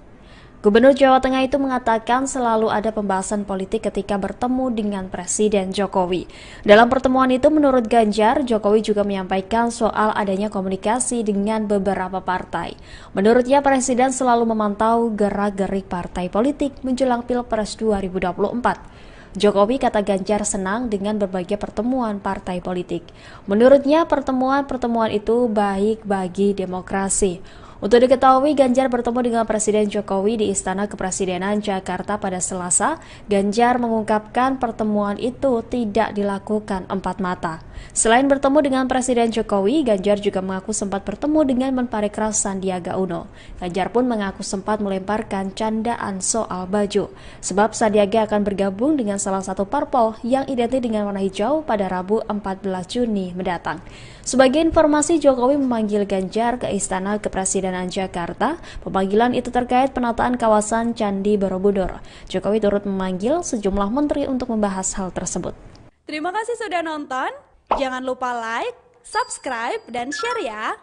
Gubernur Jawa Tengah itu mengatakan selalu ada pembahasan politik ketika bertemu dengan Presiden Jokowi. Dalam pertemuan itu menurut Ganjar, Jokowi juga menyampaikan soal adanya komunikasi dengan beberapa partai. Menurutnya Presiden selalu memantau gerak-gerik partai politik menjelang Pilpres 2024. Jokowi kata Ganjar senang dengan berbagai pertemuan partai politik. Menurutnya pertemuan-pertemuan itu baik bagi demokrasi. Untuk diketahui, Ganjar bertemu dengan Presiden Jokowi di Istana Kepresidenan Jakarta pada Selasa. Ganjar mengungkapkan pertemuan itu tidak dilakukan empat mata. Selain bertemu dengan Presiden Jokowi, Ganjar juga mengaku sempat bertemu dengan Menparekraf Sandiaga Uno. Ganjar pun mengaku sempat melemparkan candaan soal baju, sebab Sandiaga akan bergabung dengan salah satu parpol yang identik dengan warna hijau pada Rabu 14 Juni mendatang. Sebagai informasi, Jokowi memanggil Ganjar ke Istana Kepresidenan Jakarta. Pemanggilan itu terkait penataan kawasan Candi Borobudur. Jokowi turut memanggil sejumlah menteri untuk membahas hal tersebut. Terima kasih sudah nonton. Jangan lupa like, subscribe, dan share ya.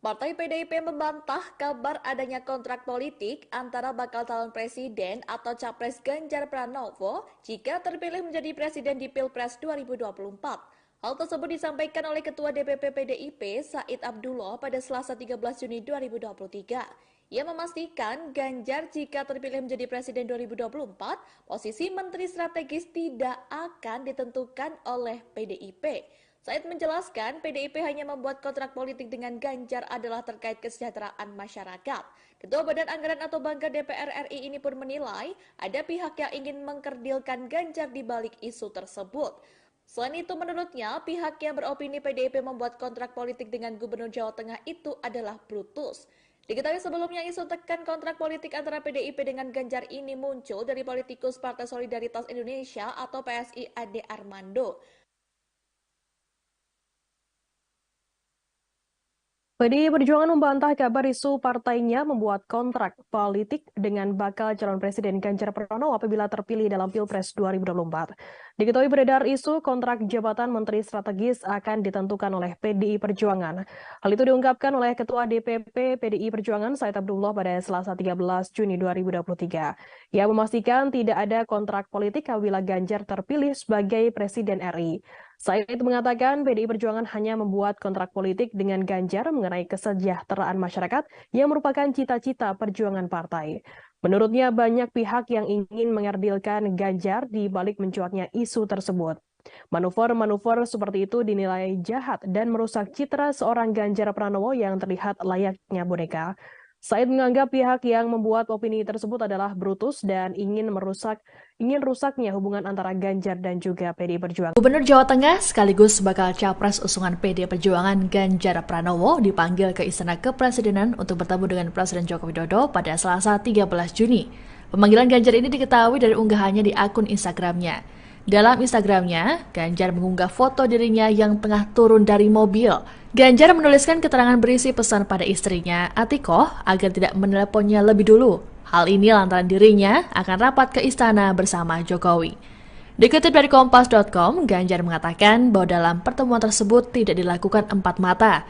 Partai PDIP membantah kabar adanya kontrak politik antara bakal calon presiden atau capres Ganjar Pranowo jika terpilih menjadi presiden di Pilpres 2024. Hal tersebut disampaikan oleh Ketua DPP PDIP Said Abdullah pada Selasa 13 Juni 2023. Ia memastikan Ganjar jika terpilih menjadi presiden 2024, posisi Menteri Strategis tidak akan ditentukan oleh PDIP. Said menjelaskan PDIP hanya membuat kontrak politik dengan Ganjar adalah terkait kesejahteraan masyarakat. Ketua Badan Anggaran atau Banggar DPR RI ini pun menilai ada pihak yang ingin mengkerdilkan Ganjar di balik isu tersebut. Selain itu, menurutnya, pihak yang beropini PDIP membuat kontrak politik dengan Gubernur Jawa Tengah itu adalah brutus. Diketahui sebelumnya isu tekan kontrak politik antara PDIP dengan Ganjar ini muncul dari politikus Partai Solidaritas Indonesia atau PSI Ade Armando. PDI Perjuangan membantah kabar isu partainya membuat kontrak politik dengan bakal calon Presiden Ganjar Pranowo apabila terpilih dalam Pilpres 2024. Diketahui beredar isu kontrak jabatan Menteri Strategis akan ditentukan oleh PDI Perjuangan. Hal itu diungkapkan oleh Ketua DPP PDI Perjuangan Said Abdullah pada Selasa 13 Juni 2023. Ia memastikan tidak ada kontrak politik apabila Ganjar terpilih sebagai Presiden RI. Said mengatakan PDI Perjuangan hanya membuat kontrak politik dengan Ganjar mengenai kesejahteraan masyarakat yang merupakan cita-cita perjuangan partai. Menurutnya banyak pihak yang ingin mengerdilkan Ganjar di balik mencuatnya isu tersebut. Manuver-manuver seperti itu dinilai jahat dan merusak citra seorang Ganjar Pranowo yang terlihat layaknya boneka. Said menganggap pihak yang membuat opini tersebut adalah brutus dan ingin rusaknya hubungan antara Ganjar dan juga PDI Perjuangan. Gubernur Jawa Tengah sekaligus bakal capres usungan PDI Perjuangan Ganjar Pranowo dipanggil ke Istana Kepresidenan untuk bertemu dengan Presiden Joko Widodo pada Selasa 13 Juni. Pemanggilan Ganjar ini diketahui dari unggahannya di akun Instagramnya. Dalam Instagramnya, Ganjar mengunggah foto dirinya yang tengah turun dari mobil. Ganjar menuliskan keterangan berisi pesan pada istrinya, Atikoh, agar tidak meneleponnya lebih dulu. Hal ini lantaran dirinya akan rapat ke istana bersama Jokowi. Dikutip dari Kompas.com, Ganjar mengatakan bahwa dalam pertemuan tersebut tidak dilakukan empat mata.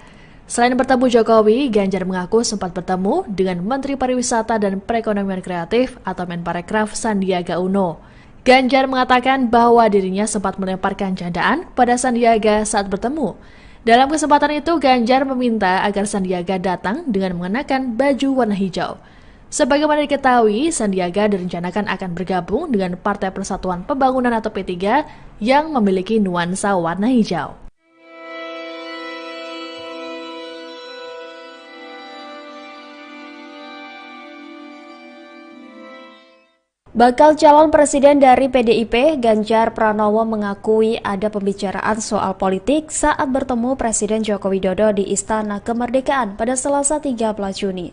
Selain bertemu Jokowi, Ganjar mengaku sempat bertemu dengan Menteri Pariwisata dan Perekonomian Kreatif atau Menparekraf Sandiaga Uno. Ganjar mengatakan bahwa dirinya sempat melemparkan candaan pada Sandiaga saat bertemu. Dalam kesempatan itu, Ganjar meminta agar Sandiaga datang dengan mengenakan baju warna hijau. Sebagaimana diketahui, Sandiaga direncanakan akan bergabung dengan Partai Persatuan Pembangunan atau P3 yang memiliki nuansa warna hijau. Bakal calon presiden dari PDIP, Ganjar Pranowo mengakui ada pembicaraan soal politik saat bertemu Presiden Joko Widodo di Istana Kemerdekaan pada Selasa 13 Juni.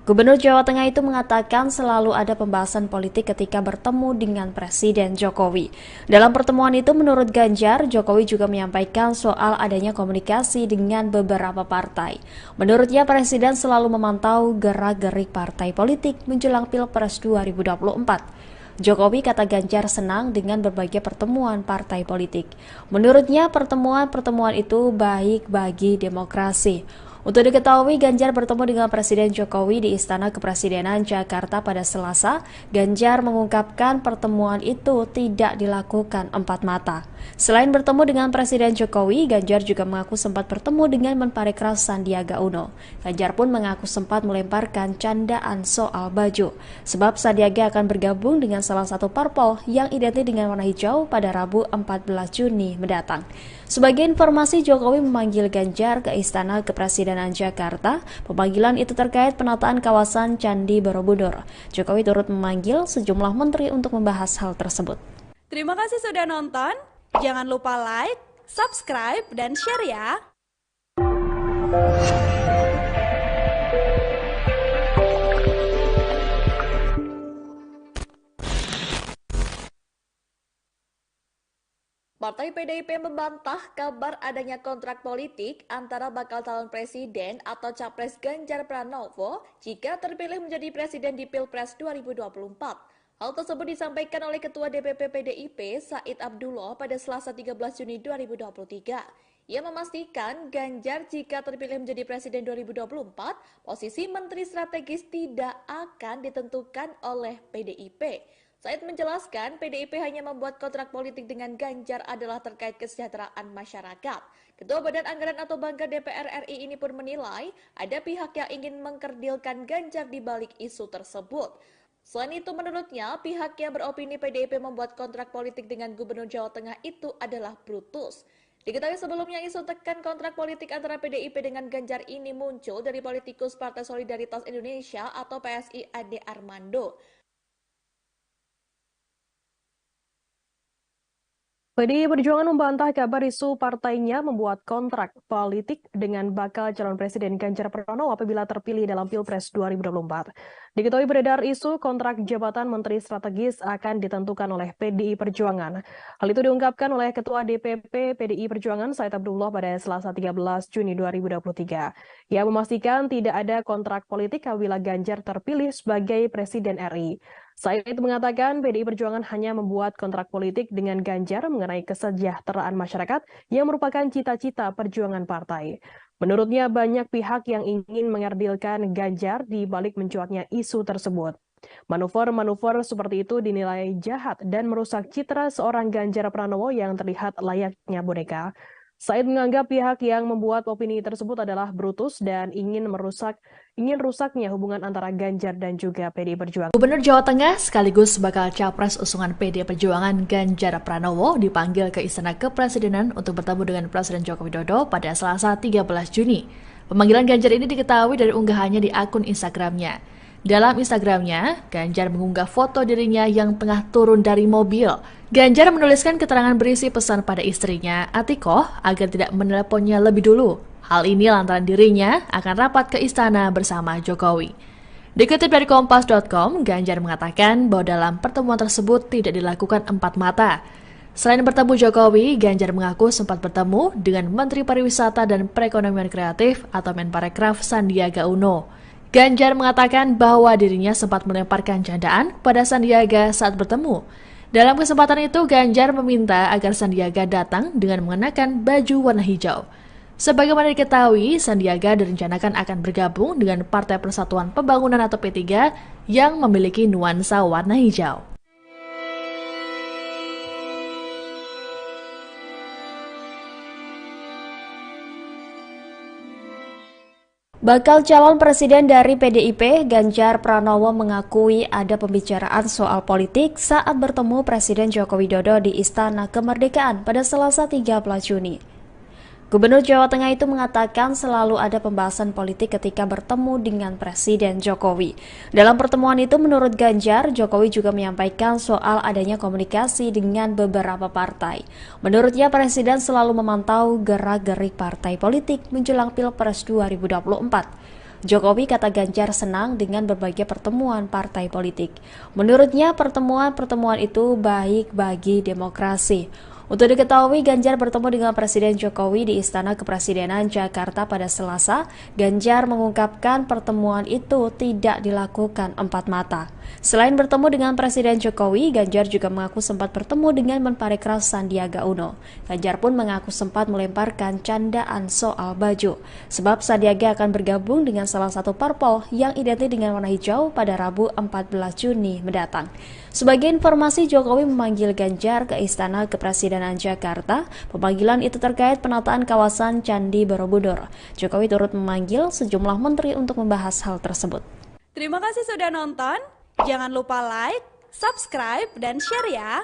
Gubernur Jawa Tengah itu mengatakan selalu ada pembahasan politik ketika bertemu dengan Presiden Jokowi. Dalam pertemuan itu, menurut Ganjar, Jokowi juga menyampaikan soal adanya komunikasi dengan beberapa partai. Menurutnya, Presiden selalu memantau gerak-gerik partai politik menjelang Pilpres 2024. Jokowi, kata Ganjar, senang dengan berbagai pertemuan partai politik. Menurutnya, pertemuan-pertemuan itu baik bagi demokrasi. Untuk diketahui, Ganjar bertemu dengan Presiden Jokowi di Istana Kepresidenan Jakarta pada Selasa. Ganjar mengungkapkan pertemuan itu tidak dilakukan empat mata. Selain bertemu dengan Presiden Jokowi, Ganjar juga mengaku sempat bertemu dengan Menparekraf Sandiaga Uno. Ganjar pun mengaku sempat melemparkan candaan soal baju, sebab Sandiaga akan bergabung dengan salah satu parpol yang identik dengan warna hijau pada Rabu 14 Juni mendatang. Sebagai informasi, Jokowi memanggil Ganjar ke Istana Kepresidenan Jakarta. Pemanggilan itu terkait penataan kawasan Candi Borobudur. Jokowi turut memanggil sejumlah menteri untuk membahas hal tersebut. Terima kasih sudah nonton. Jangan lupa like, subscribe, dan share ya. Partai PDIP membantah kabar adanya kontrak politik antara bakal calon presiden atau capres Ganjar Pranowo jika terpilih menjadi presiden di Pilpres 2024. Hal tersebut disampaikan oleh Ketua DPP PDIP Said Abdullah pada Selasa 13 Juni 2023. Ia memastikan Ganjar jika terpilih menjadi presiden 2024, posisi menteri strategis tidak akan ditentukan oleh PDIP. Said menjelaskan PDIP hanya membuat kontrak politik dengan Ganjar adalah terkait kesejahteraan masyarakat. Ketua Badan Anggaran atau Banggar DPR RI ini pun menilai ada pihak yang ingin mengkerdilkan Ganjar di balik isu tersebut. Selain itu, menurutnya pihak yang beropini PDIP membuat kontrak politik dengan Gubernur Jawa Tengah itu adalah brutus. Diketahui sebelumnya isu tekan kontrak politik antara PDIP dengan Ganjar ini muncul dari politikus Partai Solidaritas Indonesia atau PSI Ade Armando. PDI Perjuangan membantah kabar isu partainya membuat kontrak politik dengan bakal calon Presiden Ganjar Pranowo apabila terpilih dalam Pilpres 2024. Diketahui beredar isu kontrak jabatan Menteri Strategis akan ditentukan oleh PDI Perjuangan. Hal itu diungkapkan oleh Ketua DPP PDI Perjuangan Said Abdullah pada Selasa 13 Juni 2023. Ia memastikan tidak ada kontrak politik apabila Ganjar terpilih sebagai Presiden RI. Said mengatakan PDI Perjuangan hanya membuat kontrak politik dengan Ganjar mengenai kesejahteraan masyarakat yang merupakan cita-cita perjuangan partai. Menurutnya banyak pihak yang ingin mengerdilkan Ganjar di balik mencuatnya isu tersebut. Manuver-manuver seperti itu dinilai jahat dan merusak citra seorang Ganjar Pranowo yang terlihat layaknya boneka. Said menganggap pihak yang membuat opini tersebut adalah brutus dan ingin rusaknya hubungan antara Ganjar dan juga PDI Perjuangan. Gubernur Jawa Tengah sekaligus bakal capres usungan PDI Perjuangan Ganjar Pranowo dipanggil ke Istana Kepresidenan untuk bertemu dengan Presiden Joko Widodo pada Selasa 13 Juni. Pemanggilan Ganjar ini diketahui dari unggahannya di akun Instagramnya. Dalam Instagramnya, Ganjar mengunggah foto dirinya yang tengah turun dari mobil. Ganjar menuliskan keterangan berisi pesan pada istrinya, Atikoh, agar tidak meneleponnya lebih dulu. Hal ini lantaran dirinya akan rapat ke istana bersama Jokowi. Dikutip dari Kompas.com, Ganjar mengatakan bahwa dalam pertemuan tersebut tidak dilakukan empat mata. Selain bertemu Jokowi, Ganjar mengaku sempat bertemu dengan Menteri Pariwisata dan Perekonomian Kreatif atau Menparekraf Sandiaga Uno. Ganjar mengatakan bahwa dirinya sempat melemparkan candaan pada Sandiaga saat bertemu. Dalam kesempatan itu, Ganjar meminta agar Sandiaga datang dengan mengenakan baju warna hijau. Sebagaimana diketahui, Sandiaga direncanakan akan bergabung dengan Partai Persatuan Pembangunan atau P3 yang memiliki nuansa warna hijau. Bakal calon presiden dari PDIP, Ganjar Pranowo mengakui ada pembicaraan soal politik saat bertemu Presiden Joko Widodo di Istana Kemerdekaan pada Selasa 13 Juni. Gubernur Jawa Tengah itu mengatakan selalu ada pembahasan politik ketika bertemu dengan Presiden Jokowi. Dalam pertemuan itu menurut Ganjar, Jokowi juga menyampaikan soal adanya komunikasi dengan beberapa partai. Menurutnya Presiden selalu memantau gerak-gerik partai politik menjelang Pilpres 2024. Jokowi kata Ganjar senang dengan berbagai pertemuan partai politik. Menurutnya pertemuan-pertemuan itu baik bagi demokrasi. Untuk diketahui, Ganjar bertemu dengan Presiden Jokowi di Istana Kepresidenan Jakarta pada Selasa. Ganjar mengungkapkan pertemuan itu tidak dilakukan empat mata. Selain bertemu dengan Presiden Jokowi, Ganjar juga mengaku sempat bertemu dengan Menparekraf Sandiaga Uno. Ganjar pun mengaku sempat melemparkan candaan soal baju, sebab Sandiaga akan bergabung dengan salah satu parpol yang identik dengan warna hijau pada Rabu 14 Juni mendatang. Sebagai informasi, Jokowi memanggil Ganjar ke Istana Kepresidenan Jakarta. Pemanggilan itu terkait penataan kawasan Candi Borobudur. Jokowi turut memanggil sejumlah menteri untuk membahas hal tersebut. Terima kasih sudah nonton. Jangan lupa like, subscribe, dan share ya.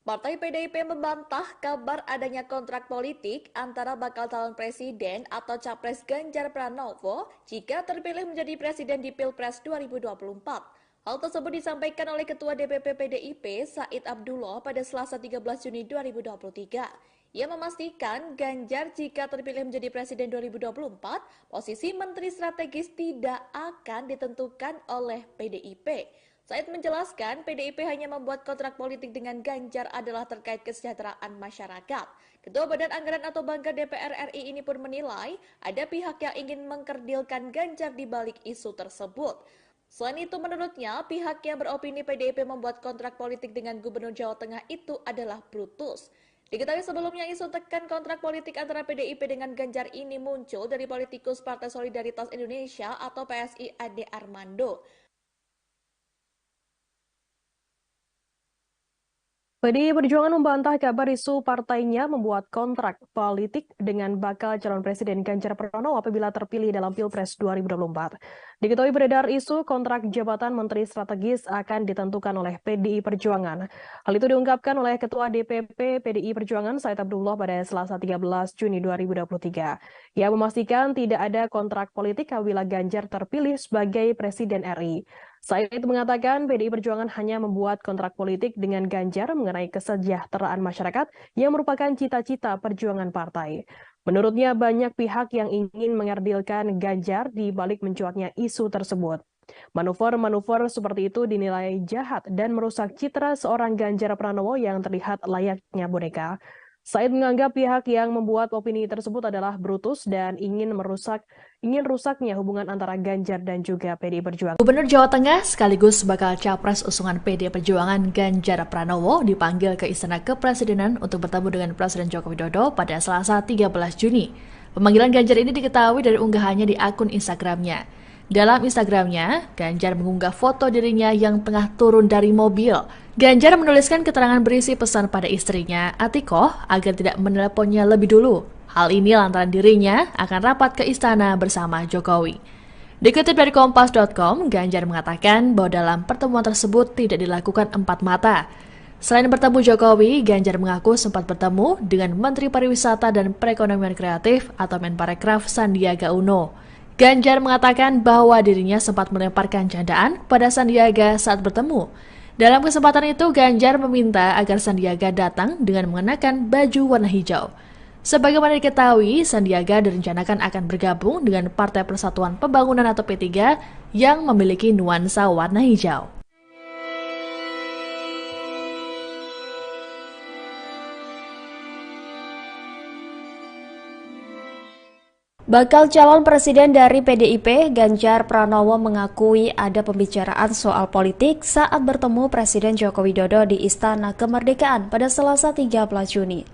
Partai PDIP membantah kabar adanya kontrak politik antara bakal calon presiden atau capres Ganjar Pranowo jika terpilih menjadi presiden di Pilpres 2024. Hal tersebut disampaikan oleh Ketua DPP PDIP Said Abdullah pada Selasa 13 Juni 2023. Ia memastikan Ganjar jika terpilih menjadi presiden 2024, posisi menteri strategis tidak akan ditentukan oleh PDIP. Said menjelaskan PDIP hanya membuat kontrak politik dengan Ganjar adalah terkait kesejahteraan masyarakat. Ketua Badan Anggaran atau Banggar DPR RI ini pun menilai ada pihak yang ingin mengkerdilkan Ganjar di balik isu tersebut. Selain itu menurutnya pihak yang beropini PDIP membuat kontrak politik dengan Gubernur Jawa Tengah itu adalah brutus. Diketahui sebelumnya isu tekan kontrak politik antara PDIP dengan Ganjar ini muncul dari politikus Partai Solidaritas Indonesia atau PSI Ade Armando. PDI Perjuangan membantah kabar isu partainya membuat kontrak politik dengan bakal calon Presiden Ganjar Pranowo apabila terpilih dalam Pilpres 2024. Diketahui beredar isu kontrak jabatan Menteri Strategis akan ditentukan oleh PDI Perjuangan. Hal itu diungkapkan oleh Ketua DPP PDI Perjuangan Said Abdullah pada Selasa 13 Juni 2023. Ia memastikan tidak ada kontrak politik apabila Ganjar terpilih sebagai Presiden RI. Said mengatakan PDI Perjuangan hanya membuat kontrak politik dengan Ganjar mengenai kesejahteraan masyarakat yang merupakan cita-cita perjuangan partai. Menurutnya banyak pihak yang ingin mengerdilkan Ganjar di balik mencuatnya isu tersebut. Manuver-manuver seperti itu dinilai jahat dan merusak citra seorang Ganjar Pranowo yang terlihat layaknya boneka. Said menganggap pihak yang membuat opini tersebut adalah brutus dan ingin rusaknya hubungan antara Ganjar dan juga PDI Perjuangan. Gubernur Jawa Tengah sekaligus bakal capres usungan PDI Perjuangan Ganjar Pranowo dipanggil ke Istana Kepresidenan untuk bertemu dengan Presiden Joko Widodo pada Selasa 13 Juni. Pemanggilan Ganjar ini diketahui dari unggahannya di akun Instagramnya. Dalam Instagramnya, Ganjar mengunggah foto dirinya yang tengah turun dari mobil. Ganjar menuliskan keterangan berisi pesan pada istrinya, Atikoh, agar tidak meneleponnya lebih dulu. Hal ini lantaran dirinya akan rapat ke istana bersama Jokowi. Dikutip dari Kompas.com, Ganjar mengatakan bahwa dalam pertemuan tersebut tidak dilakukan empat mata. Selain bertemu Jokowi, Ganjar mengaku sempat bertemu dengan Menteri Pariwisata dan Perekonomian Kreatif atau Menparekraf Sandiaga Uno. Ganjar mengatakan bahwa dirinya sempat melemparkan candaan pada Sandiaga saat bertemu. Dalam kesempatan itu, Ganjar meminta agar Sandiaga datang dengan mengenakan baju warna hijau. Sebagaimana diketahui, Sandiaga direncanakan akan bergabung dengan Partai Persatuan Pembangunan atau P3 yang memiliki nuansa warna hijau. Bakal calon presiden dari PDIP, Ganjar Pranowo mengakui ada pembicaraan soal politik saat bertemu Presiden Joko Widodo di Istana Kemerdekaan pada Selasa 13 Juni.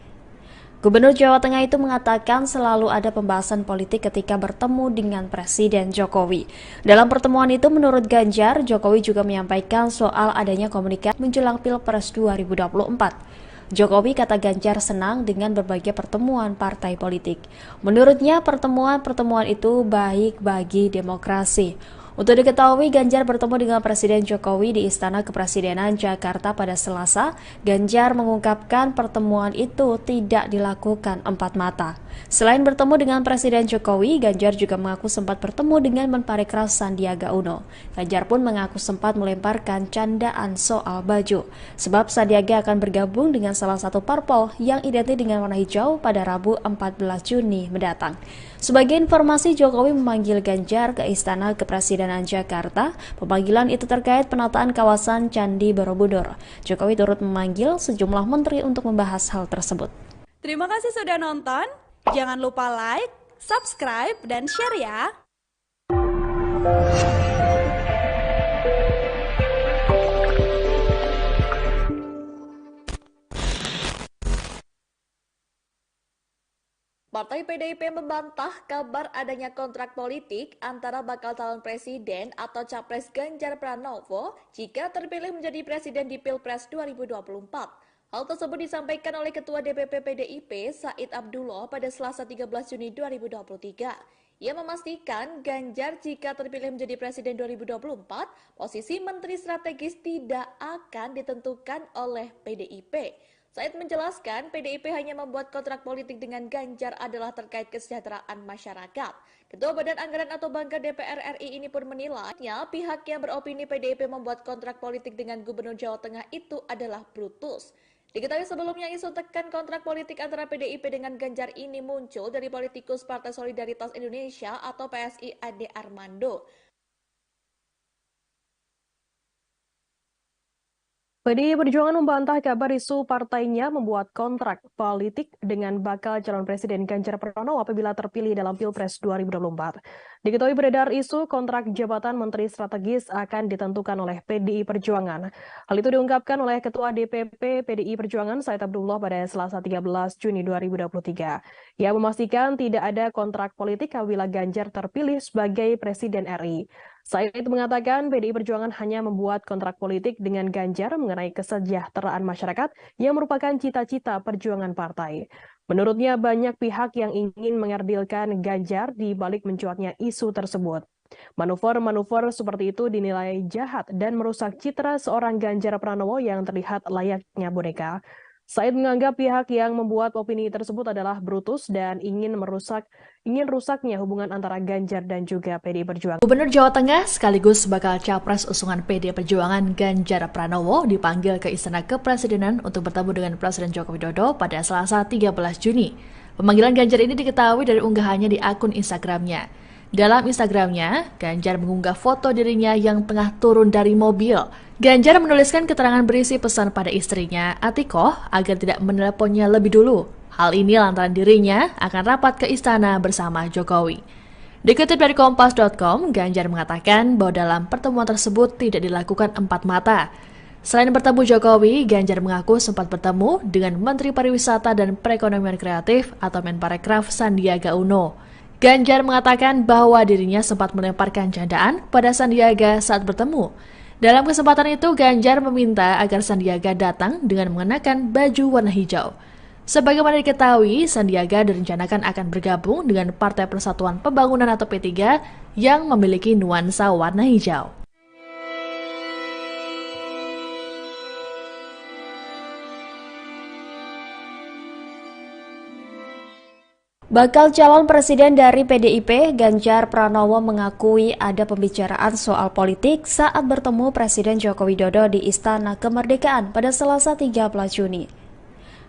Gubernur Jawa Tengah itu mengatakan selalu ada pembahasan politik ketika bertemu dengan Presiden Jokowi. Dalam pertemuan itu, menurut Ganjar, Jokowi juga menyampaikan soal adanya komunikasi menjelang Pilpres 2024. Jokowi, kata Ganjar, senang dengan berbagai pertemuan partai politik. Menurutnya, pertemuan-pertemuan itu baik bagi demokrasi. Untuk diketahui, Ganjar bertemu dengan Presiden Jokowi di Istana Kepresidenan Jakarta pada Selasa. Ganjar mengungkapkan pertemuan itu tidak dilakukan empat mata. Selain bertemu dengan Presiden Jokowi, Ganjar juga mengaku sempat bertemu dengan Menparekraf Sandiaga Uno. Ganjar pun mengaku sempat melemparkan candaan soal baju, sebab Sandiaga akan bergabung dengan salah satu parpol yang identik dengan warna hijau pada Rabu 14 Juni mendatang. Sebagai informasi, Jokowi memanggil Ganjar ke Istana Kepresidenan Jakarta. Pemanggilan itu terkait penataan kawasan Candi Borobudur. Jokowi turut memanggil sejumlah menteri untuk membahas hal tersebut. Terima kasih sudah nonton. Jangan lupa like, subscribe, dan share ya. Partai PDIP membantah kabar adanya kontrak politik antara bakal calon presiden atau capres Ganjar Pranowo jika terpilih menjadi presiden di Pilpres 2024. Hal tersebut disampaikan oleh Ketua DPP PDIP Said Abdullah pada Selasa 13 Juni 2023. Ia memastikan Ganjar jika terpilih menjadi presiden 2024, posisi menteri strategis tidak akan ditentukan oleh PDIP. Said menjelaskan PDIP hanya membuat kontrak politik dengan Ganjar adalah terkait kesejahteraan masyarakat. Ketua Badan Anggaran atau Banggar DPR RI ini pun menilai pihak yang beropini PDIP membuat kontrak politik dengan Gubernur Jawa Tengah itu adalah brutus. Diketahui sebelumnya isu tekan kontrak politik antara PDIP dengan Ganjar ini muncul dari politikus Partai Solidaritas Indonesia atau PSI Ade Armando. PDI Perjuangan membantah kabar isu partainya membuat kontrak politik dengan bakal calon Presiden Ganjar Pranowo apabila terpilih dalam Pilpres 2024. Diketahui beredar isu kontrak jabatan Menteri Strategis akan ditentukan oleh PDI Perjuangan. Hal itu diungkapkan oleh Ketua DPP PDI Perjuangan Said Abdullah pada Selasa 13 Juni 2023. Ia memastikan tidak ada kontrak politik apabila Ganjar terpilih sebagai Presiden RI. Said mengatakan PDI Perjuangan hanya membuat kontrak politik dengan Ganjar mengenai kesejahteraan masyarakat yang merupakan cita-cita perjuangan partai. Menurutnya banyak pihak yang ingin mengerdilkan Ganjar di balik mencuatnya isu tersebut. Manuver-manuver seperti itu dinilai jahat dan merusak citra seorang Ganjar Pranowo yang terlihat layaknya boneka. Said menganggap pihak yang membuat opini tersebut adalah brutus dan ingin rusaknya hubungan antara Ganjar dan juga PDI Perjuangan. Gubernur Jawa Tengah sekaligus bakal capres usungan PDI Perjuangan Ganjar Pranowo dipanggil ke Istana Kepresidenan untuk bertemu dengan Presiden Joko Widodo pada Selasa 13 Juni. Pemanggilan Ganjar ini diketahui dari unggahannya di akun Instagramnya. Dalam Instagramnya, Ganjar mengunggah foto dirinya yang tengah turun dari mobil. Ganjar menuliskan keterangan berisi pesan pada istrinya, Atikoh, agar tidak meneleponnya lebih dulu. Hal ini lantaran dirinya akan rapat ke istana bersama Jokowi. Dikutip dari Kompas.com, Ganjar mengatakan bahwa dalam pertemuan tersebut tidak dilakukan empat mata. Selain bertemu Jokowi, Ganjar mengaku sempat bertemu dengan Menteri Pariwisata dan Perekonomian Kreatif atau Menparekraf Sandiaga Uno. Ganjar mengatakan bahwa dirinya sempat melemparkan candaan pada Sandiaga saat bertemu. Dalam kesempatan itu, Ganjar meminta agar Sandiaga datang dengan mengenakan baju warna hijau. Sebagaimana diketahui, Sandiaga direncanakan akan bergabung dengan Partai Persatuan Pembangunan atau P3 yang memiliki nuansa warna hijau. Bakal calon presiden dari PDIP, Ganjar Pranowo mengakui ada pembicaraan soal politik saat bertemu Presiden Joko Widodo di Istana Kemerdekaan pada Selasa 13 Juni.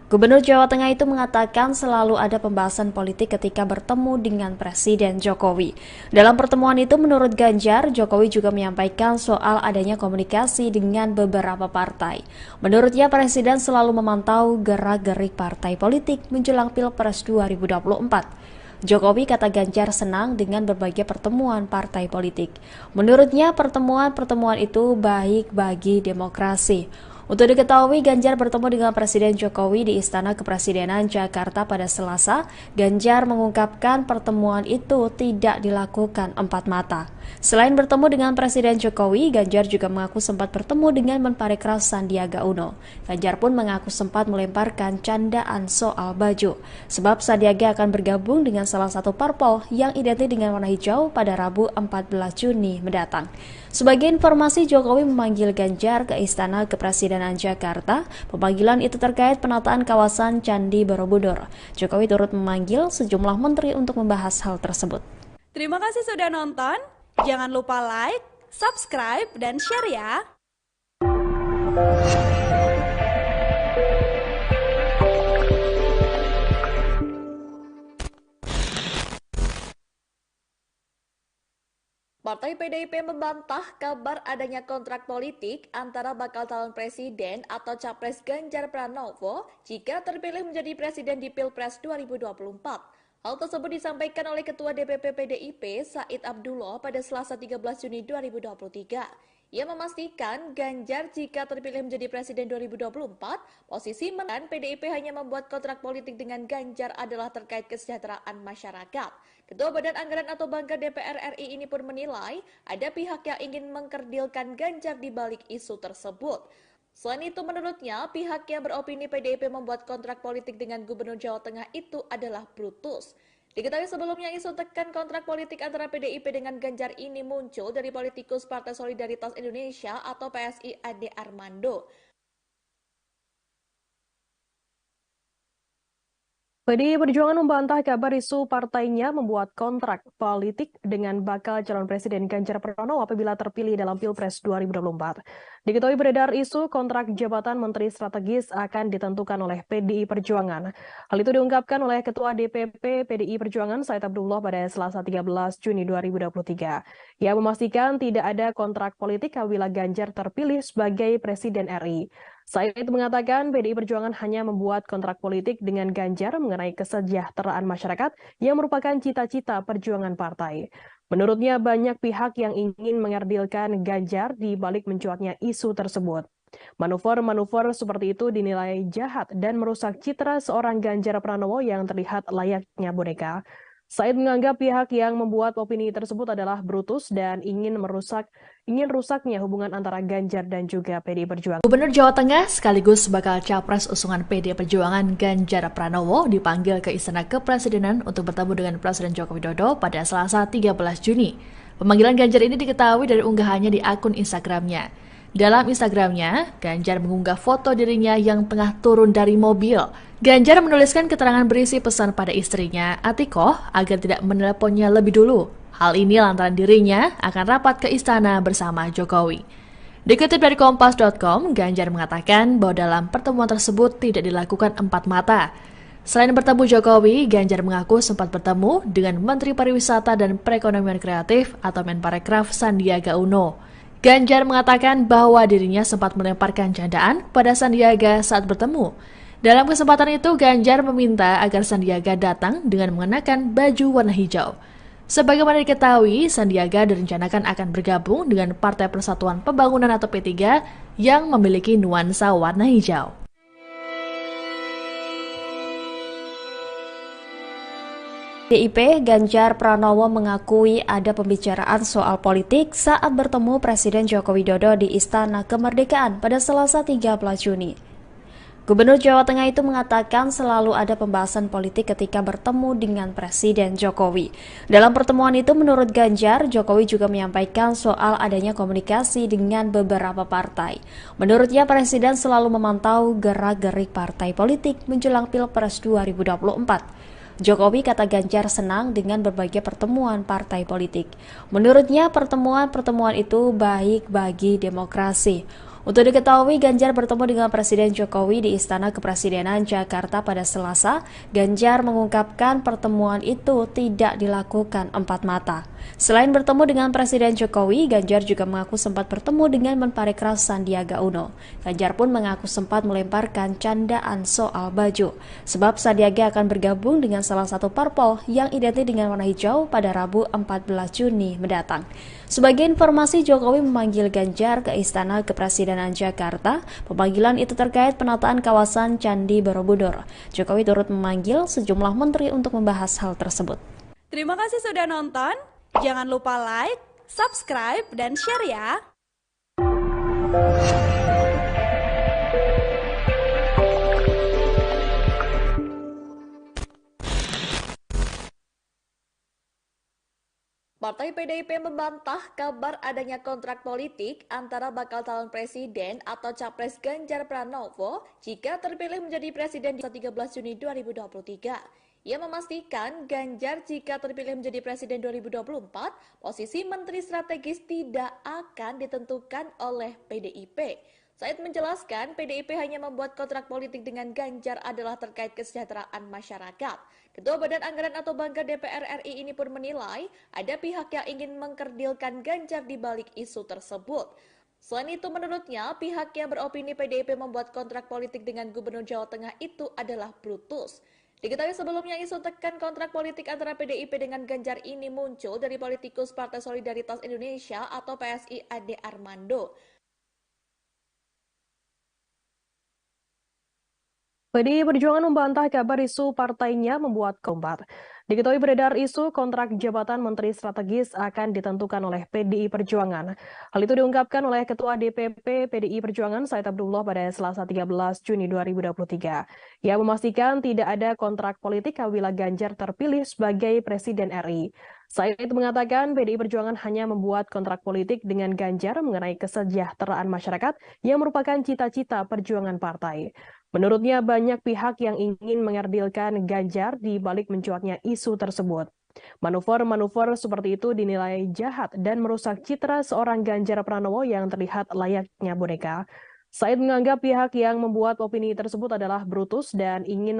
Gubernur Jawa Tengah itu mengatakan selalu ada pembahasan politik ketika bertemu dengan Presiden Jokowi. Dalam pertemuan itu menurut Ganjar, Jokowi juga menyampaikan soal adanya komunikasi dengan beberapa partai. Menurutnya Presiden selalu memantau gerak-gerik partai politik menjelang Pilpres 2024. Jokowi kata Ganjar senang dengan berbagai pertemuan partai politik. Menurutnya pertemuan-pertemuan itu baik bagi demokrasi. Untuk diketahui, Ganjar bertemu dengan Presiden Jokowi di Istana Kepresidenan Jakarta pada Selasa. Ganjar mengungkapkan pertemuan itu tidak dilakukan empat mata. Selain bertemu dengan Presiden Jokowi, Ganjar juga mengaku sempat bertemu dengan Menparekraf Sandiaga Uno. Ganjar pun mengaku sempat melemparkan candaan soal baju, sebab Sandiaga akan bergabung dengan salah satu parpol yang identik dengan warna hijau pada Rabu 14 Juni mendatang. Sebagai informasi, Jokowi memanggil Ganjar ke Istana Kepresidenan Jakarta. Pemanggilan itu terkait penataan kawasan Candi Borobudur. Jokowi turut memanggil sejumlah menteri untuk membahas hal tersebut. Terima kasih sudah nonton. Jangan lupa like, subscribe, dan share ya. Partai PDIP membantah kabar adanya kontrak politik antara bakal calon presiden atau capres Ganjar Pranowo jika terpilih menjadi presiden di Pilpres 2024. Hal tersebut disampaikan oleh Ketua DPP PDIP Said Abdullah pada Selasa 13 Juni 2023. Ia memastikan Ganjar jika terpilih menjadi presiden 2024, posisi menang PDIP hanya membuat kontrak politik dengan Ganjar adalah terkait kesejahteraan masyarakat. Ketua Badan Anggaran atau Banggar DPR RI ini pun menilai ada pihak yang ingin mengkerdilkan Ganjar di balik isu tersebut. Selain itu, menurutnya, pihak yang beropini PDIP membuat kontrak politik dengan Gubernur Jawa Tengah itu adalah brutus. Diketahui sebelumnya isu tekan kontrak politik antara PDIP dengan Ganjar ini muncul dari politikus Partai Solidaritas Indonesia atau PSI Ade Armando. PDI Perjuangan membantah kabar isu partainya membuat kontrak politik dengan bakal calon presiden Ganjar Pranowo apabila terpilih dalam Pilpres 2024. Diketahui beredar isu kontrak jabatan Menteri Strategis akan ditentukan oleh PDI Perjuangan. Hal itu diungkapkan oleh Ketua DPP PDI Perjuangan Said Abdullah pada Selasa 13 Juni 2023. Ia memastikan tidak ada kontrak politik apabila Ganjar terpilih sebagai Presiden RI. Said mengatakan PDI Perjuangan hanya membuat kontrak politik dengan Ganjar mengenai kesejahteraan masyarakat yang merupakan cita-cita perjuangan partai. Menurutnya banyak pihak yang ingin mengerdilkan Ganjar di balik mencuatnya isu tersebut. Manuver-manuver seperti itu dinilai jahat dan merusak citra seorang Ganjar Pranowo yang terlihat layaknya boneka. Said menganggap pihak yang membuat opini tersebut adalah brutus dan ingin rusaknya hubungan antara Ganjar dan juga PDI Perjuangan. Gubernur Jawa Tengah sekaligus bakal capres usungan PDI Perjuangan Ganjar Pranowo dipanggil ke Istana Kepresidenan untuk bertemu dengan Presiden Joko Widodo pada Selasa 13 Juni. Pemanggilan Ganjar ini diketahui dari unggahannya di akun Instagramnya. Dalam Instagramnya, Ganjar mengunggah foto dirinya yang tengah turun dari mobil. Ganjar menuliskan keterangan berisi pesan pada istrinya, Atikoh, agar tidak meneleponnya lebih dulu. Hal ini lantaran dirinya akan rapat ke istana bersama Jokowi. Dikutip dari Kompas.com, Ganjar mengatakan bahwa dalam pertemuan tersebut tidak dilakukan empat mata. Selain bertemu Jokowi, Ganjar mengaku sempat bertemu dengan Menteri Pariwisata dan Perekonomian Kreatif atau Menparekraf Sandiaga Uno. Ganjar mengatakan bahwa dirinya sempat melemparkan candaan pada Sandiaga saat bertemu. Dalam kesempatan itu, Ganjar meminta agar Sandiaga datang dengan mengenakan baju warna hijau. Sebagaimana diketahui, Sandiaga direncanakan akan bergabung dengan Partai Persatuan Pembangunan atau P3 yang memiliki nuansa warna hijau. PDIP Ganjar Pranowo mengakui ada pembicaraan soal politik saat bertemu Presiden Joko Widodo di Istana Kemerdekaan pada Selasa 13 Juni. Gubernur Jawa Tengah itu mengatakan selalu ada pembahasan politik ketika bertemu dengan Presiden Jokowi. Dalam pertemuan itu menurut Ganjar, Jokowi juga menyampaikan soal adanya komunikasi dengan beberapa partai. Menurutnya Presiden selalu memantau gerak-gerik partai politik menjelang Pilpres 2024. Jokowi kata Ganjar senang dengan berbagai pertemuan partai politik. Menurutnya pertemuan-pertemuan itu baik bagi demokrasi. Untuk diketahui, Ganjar bertemu dengan Presiden Jokowi di Istana Kepresidenan Jakarta pada Selasa. Ganjar mengungkapkan pertemuan itu tidak dilakukan empat mata. Selain bertemu dengan Presiden Jokowi, Ganjar juga mengaku sempat bertemu dengan Menparekraf Sandiaga Uno. Ganjar pun mengaku sempat melemparkan candaan soal baju, sebab Sandiaga akan bergabung dengan salah satu parpol yang identik dengan warna hijau pada Rabu 14 Juni mendatang. Sebagai informasi, Jokowi memanggil Ganjar ke Istana Kepresidenan Jakarta. Pemanggilan itu terkait penataan kawasan Candi Borobudur. Jokowi turut memanggil sejumlah menteri untuk membahas hal tersebut. Terima kasih sudah nonton. Jangan lupa like, subscribe, dan share ya. Partai PDIP membantah kabar adanya kontrak politik antara bakal calon presiden atau capres Ganjar Pranowo jika terpilih menjadi presiden di 13 Juni 2023. Ia memastikan Ganjar jika terpilih menjadi presiden 2024, posisi menteri strategis tidak akan ditentukan oleh PDIP. Said menjelaskan PDIP hanya membuat kontrak politik dengan Ganjar adalah terkait kesejahteraan masyarakat. Ketua Badan Anggaran atau Banggar DPR RI ini pun menilai ada pihak yang ingin mengkerdilkan Ganjar di balik isu tersebut. Selain itu menurutnya pihak yang beropini PDIP membuat kontrak politik dengan Gubernur Jawa Tengah itu adalah brutus. Diketahui sebelumnya isu tekan kontrak politik antara PDIP dengan Ganjar ini muncul dari politikus Partai Solidaritas Indonesia atau PSI Ade Armando. PDI Perjuangan membantah kabar isu partainya membuat kombat. Diketahui beredar isu kontrak jabatan Menteri Strategis akan ditentukan oleh PDI Perjuangan. Hal itu diungkapkan oleh Ketua DPP PDI Perjuangan Said Abdullah pada Selasa 13 Juni 2023. Ia memastikan tidak ada kontrak politik apabila Ganjar terpilih sebagai Presiden RI. Said mengatakan PDI Perjuangan hanya membuat kontrak politik dengan Ganjar mengenai kesejahteraan masyarakat yang merupakan cita-cita perjuangan partai. Menurutnya banyak pihak yang ingin mengerdilkan Ganjar di balik mencuatnya isu tersebut. Manuver-manuver seperti itu dinilai jahat dan merusak citra seorang Ganjar Pranowo yang terlihat layaknya boneka. Said menganggap pihak yang membuat opini tersebut adalah brutus dan ingin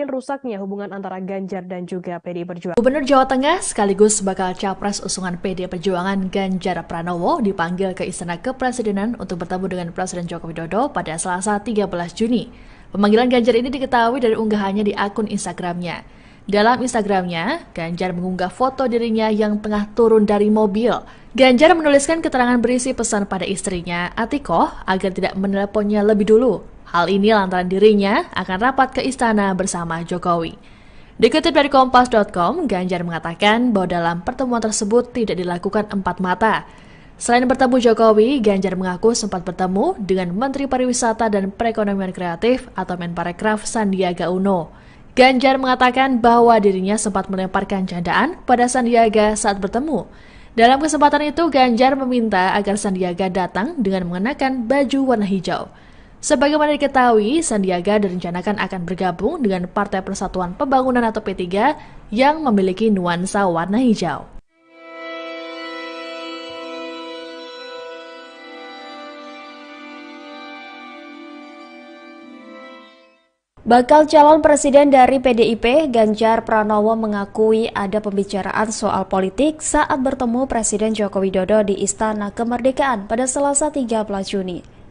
rusaknya hubungan antara Ganjar dan juga PDI Perjuangan. Gubernur Jawa Tengah sekaligus bakal capres usungan PDI Perjuangan Ganjar Pranowo dipanggil ke Istana Kepresidenan untuk bertemu dengan Presiden Joko Widodo pada Selasa 13 Juni. Pemanggilan Ganjar ini diketahui dari unggahannya di akun Instagramnya. Dalam Instagramnya, Ganjar mengunggah foto dirinya yang tengah turun dari mobil. Ganjar menuliskan keterangan berisi pesan pada istrinya, Atikoh, agar tidak meneleponnya lebih dulu. Hal ini lantaran dirinya akan rapat ke istana bersama Jokowi. Dikutip dari Kompas.com, Ganjar mengatakan bahwa dalam pertemuan tersebut tidak dilakukan empat mata. Selain bertemu Jokowi, Ganjar mengaku sempat bertemu dengan Menteri Pariwisata dan Perekonomian Kreatif atau Menparekraf Sandiaga Uno. Ganjar mengatakan bahwa dirinya sempat melemparkan candaan pada Sandiaga saat bertemu. Dalam kesempatan itu, Ganjar meminta agar Sandiaga datang dengan mengenakan baju warna hijau. Sebagaimana diketahui, Sandiaga direncanakan akan bergabung dengan Partai Persatuan Pembangunan atau P3 yang memiliki nuansa warna hijau. Bakal calon presiden dari PDIP, Ganjar Pranowo mengakui ada pembicaraan soal politik saat bertemu Presiden Joko Widodo di Istana Kemerdekaan pada Selasa 13 Juni.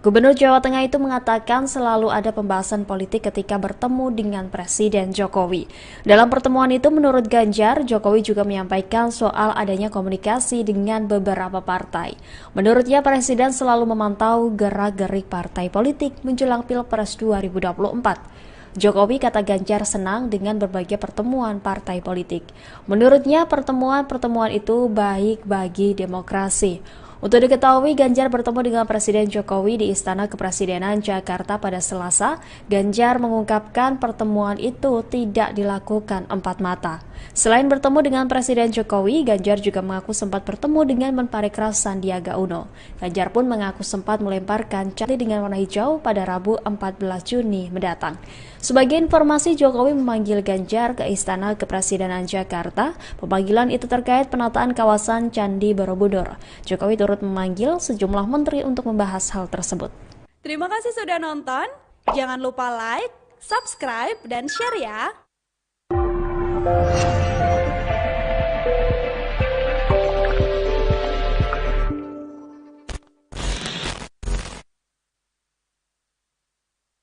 Gubernur Jawa Tengah itu mengatakan selalu ada pembahasan politik ketika bertemu dengan Presiden Jokowi. Dalam pertemuan itu, menurut Ganjar, Jokowi juga menyampaikan soal adanya komunikasi dengan beberapa partai. Menurutnya, Presiden selalu memantau gerak-gerik partai politik menjelang Pilpres 2024. Jokowi, kata Ganjar, senang dengan berbagai pertemuan partai politik. Menurutnya, pertemuan-pertemuan itu baik bagi demokrasi. Untuk diketahui, Ganjar bertemu dengan Presiden Jokowi di Istana Kepresidenan Jakarta pada Selasa. Ganjar mengungkapkan pertemuan itu tidak dilakukan empat mata. Selain bertemu dengan Presiden Jokowi, Ganjar juga mengaku sempat bertemu dengan Menparekraf Sandiaga Uno. Ganjar pun mengaku sempat melemparkan candaan dengan warna hijau pada Rabu 14 Juni mendatang. Sebagai informasi, Jokowi memanggil Ganjar ke Istana Kepresidenan Jakarta. Pemanggilan itu terkait penataan kawasan Candi Borobudur. Jokowi turut memanggil sejumlah menteri untuk membahas hal tersebut. Terima kasih sudah nonton. Jangan lupa like, subscribe, dan share ya.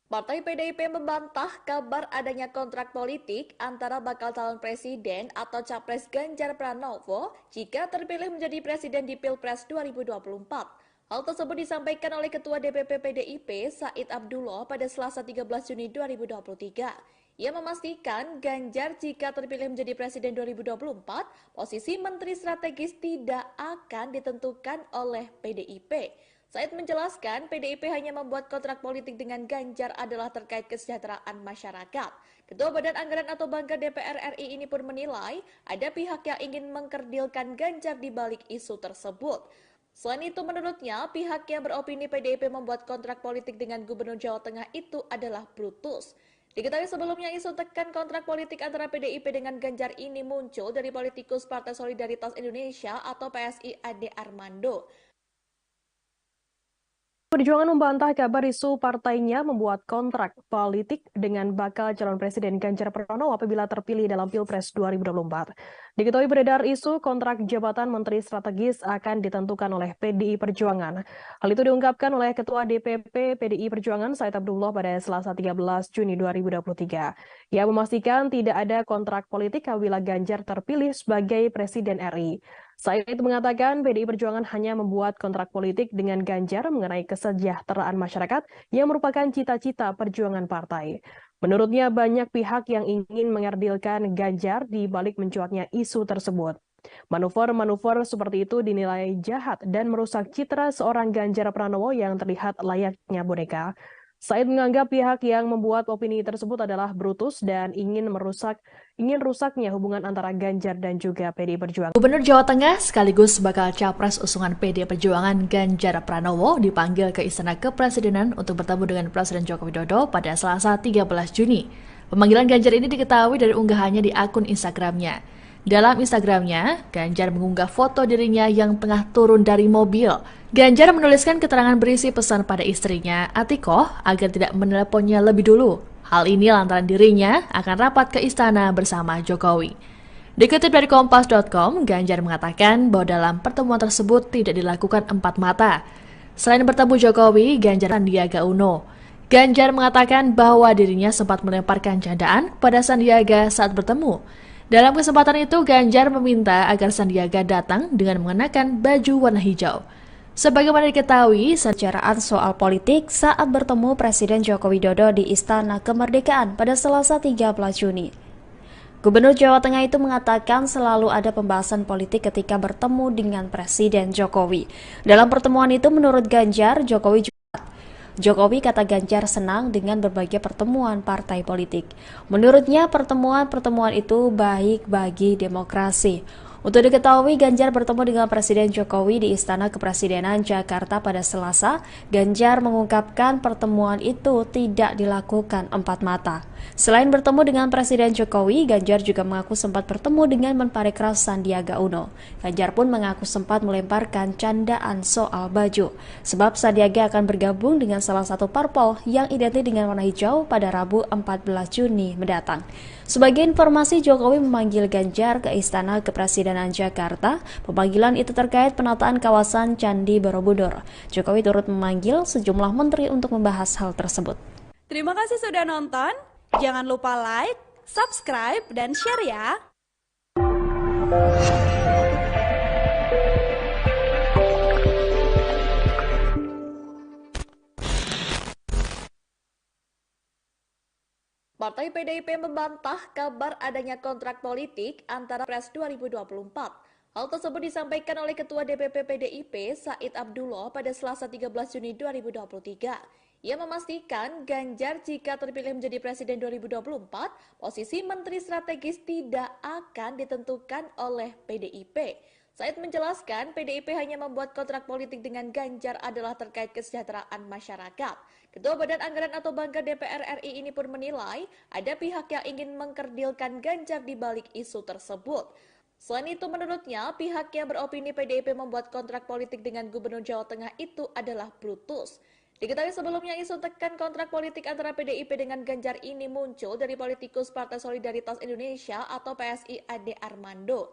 Partai PDIP membantah kabar adanya kontrak politik antara bakal calon presiden atau capres Ganjar Pranowo jika terpilih menjadi presiden di Pilpres 2024. Hal tersebut disampaikan oleh Ketua DPP PDIP Said Abdullah pada Selasa 13 Juni 2023. Ia memastikan Ganjar jika terpilih menjadi presiden 2024, posisi menteri strategis tidak akan ditentukan oleh PDIP. Said menjelaskan PDIP hanya membuat kontrak politik dengan Ganjar adalah terkait kesejahteraan masyarakat. Ketua Badan Anggaran atau Banggar DPR RI ini pun menilai ada pihak yang ingin mengkerdilkan Ganjar di balik isu tersebut. Selain itu, menurutnya pihak yang beropini PDIP membuat kontrak politik dengan Gubernur Jawa Tengah itu adalah brutus. Diketahui sebelumnya isu tekan kontrak politik antara PDIP dengan Ganjar ini muncul dari politikus Partai Solidaritas Indonesia atau PSI Ade Armando. Perjuangan membantah kabar isu partainya membuat kontrak politik dengan bakal calon presiden Ganjar Pranowo apabila terpilih dalam Pilpres 2024. Diketahui beredar isu kontrak jabatan Menteri Strategis akan ditentukan oleh PDI Perjuangan. Hal itu diungkapkan oleh Ketua DPP PDI Perjuangan Said Abdullah pada Selasa 13 Juni 2023. Ia memastikan tidak ada kontrak politik apabila Ganjar terpilih sebagai Presiden RI. Said mengatakan PDI Perjuangan hanya membuat kontrak politik dengan Ganjar mengenai kesejahteraan masyarakat yang merupakan cita-cita perjuangan partai. Menurutnya banyak pihak yang ingin mengerdilkan Ganjar di balik mencuatnya isu tersebut. Manuver-manuver seperti itu dinilai jahat dan merusak citra seorang Ganjar Pranowo yang terlihat layaknya boneka. Said menganggap pihak yang membuat opini tersebut adalah brutus dan ingin rusaknya hubungan antara Ganjar dan juga PDI Perjuangan. Gubernur Jawa Tengah sekaligus bakal capres usungan PDI Perjuangan Ganjar Pranowo dipanggil ke Istana Kepresidenan untuk bertemu dengan Presiden Joko Widodo pada Selasa 13 Juni. Pemanggilan Ganjar ini diketahui dari unggahannya di akun Instagramnya. Dalam Instagramnya, Ganjar mengunggah foto dirinya yang tengah turun dari mobil. Ganjar menuliskan keterangan berisi pesan pada istrinya, Atikoh, agar tidak meneleponnya lebih dulu. Hal ini lantaran dirinya akan rapat ke istana bersama Jokowi. Dikutip dari Kompas.com, Ganjar mengatakan bahwa dalam pertemuan tersebut tidak dilakukan empat mata. Selain bertemu Jokowi, Ganjar Sandiaga Uno. Ganjar mengatakan bahwa dirinya sempat melemparkan candaan pada Sandiaga saat bertemu. Dalam kesempatan itu, Ganjar meminta agar Sandiaga datang dengan mengenakan baju warna hijau. Sebagaimana diketahui, pembicaraan soal politik saat bertemu Presiden Joko Widodo di Istana Kemerdekaan pada Selasa 13 Juni. Gubernur Jawa Tengah itu mengatakan selalu ada pembahasan politik ketika bertemu dengan Presiden Jokowi. Dalam pertemuan itu, menurut Ganjar, Jokowi kata Ganjar senang dengan berbagai pertemuan partai politik. Menurutnya, pertemuan-pertemuan itu baik bagi demokrasi. Untuk diketahui, Ganjar bertemu dengan Presiden Jokowi di Istana Kepresidenan Jakarta pada Selasa. Ganjar mengungkapkan pertemuan itu tidak dilakukan empat mata. Selain bertemu dengan Presiden Jokowi, Ganjar juga mengaku sempat bertemu dengan Menparekraf Sandiaga Uno. Ganjar pun mengaku sempat melemparkan candaan soal baju, sebab Sandiaga akan bergabung dengan salah satu parpol yang identik dengan warna hijau pada Rabu 14 Juni mendatang. Sebagai informasi, Jokowi memanggil Ganjar ke Istana Kepresidenan Jakarta. Pemanggilan itu terkait penataan kawasan Candi Borobudur. Jokowi turut memanggil sejumlah menteri untuk membahas hal tersebut. Terima kasih sudah nonton. Jangan lupa like, subscribe, dan share ya. Partai PDIP membantah kabar adanya kontrak politik antara Pilpres 2024. Hal tersebut disampaikan oleh Ketua DPP PDIP Said Abdullah pada Selasa 13 Juni 2023. Ia memastikan Ganjar jika terpilih menjadi Presiden 2024, posisi Menteri Strategis tidak akan ditentukan oleh PDIP. Said menjelaskan PDIP hanya membuat kontrak politik dengan Ganjar adalah terkait kesejahteraan masyarakat. Ketua Badan Anggaran atau Banggar DPR RI ini pun menilai ada pihak yang ingin mengkerdilkan Ganjar di balik isu tersebut. Selain itu, menurutnya pihak yang beropini PDIP membuat kontrak politik dengan Gubernur Jawa Tengah itu adalah brutus. Diketahui sebelumnya isu tekan kontrak politik antara PDIP dengan Ganjar ini muncul dari politikus Partai Solidaritas Indonesia atau PSI Ade Armando.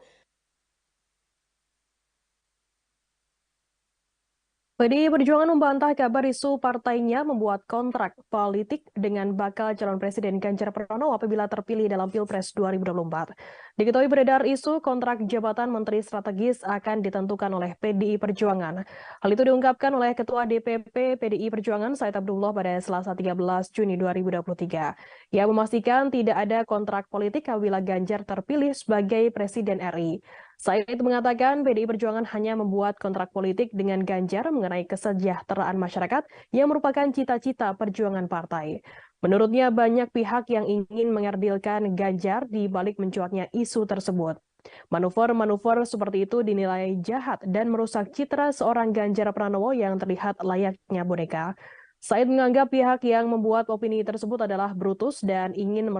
PDI Perjuangan membantah kabar isu partainya membuat kontrak politik dengan bakal calon Presiden Ganjar Pranowo apabila terpilih dalam Pilpres 2024. Diketahui beredar isu kontrak jabatan Menteri Strategis akan ditentukan oleh PDI Perjuangan. Hal itu diungkapkan oleh Ketua DPP PDI Perjuangan Said Abdullah pada Selasa 13 Juni 2023. Ia memastikan tidak ada kontrak politik apabila Ganjar terpilih sebagai Presiden RI. Said mengatakan PDI Perjuangan hanya membuat kontrak politik dengan Ganjar mengenai kesejahteraan masyarakat yang merupakan cita-cita perjuangan partai. Menurutnya banyak pihak yang ingin mengerdilkan Ganjar di balik mencuatnya isu tersebut. Manuver-manuver seperti itu dinilai jahat dan merusak citra seorang Ganjar Pranowo yang terlihat layaknya boneka. Said menganggap pihak yang membuat opini tersebut adalah brutus dan ingin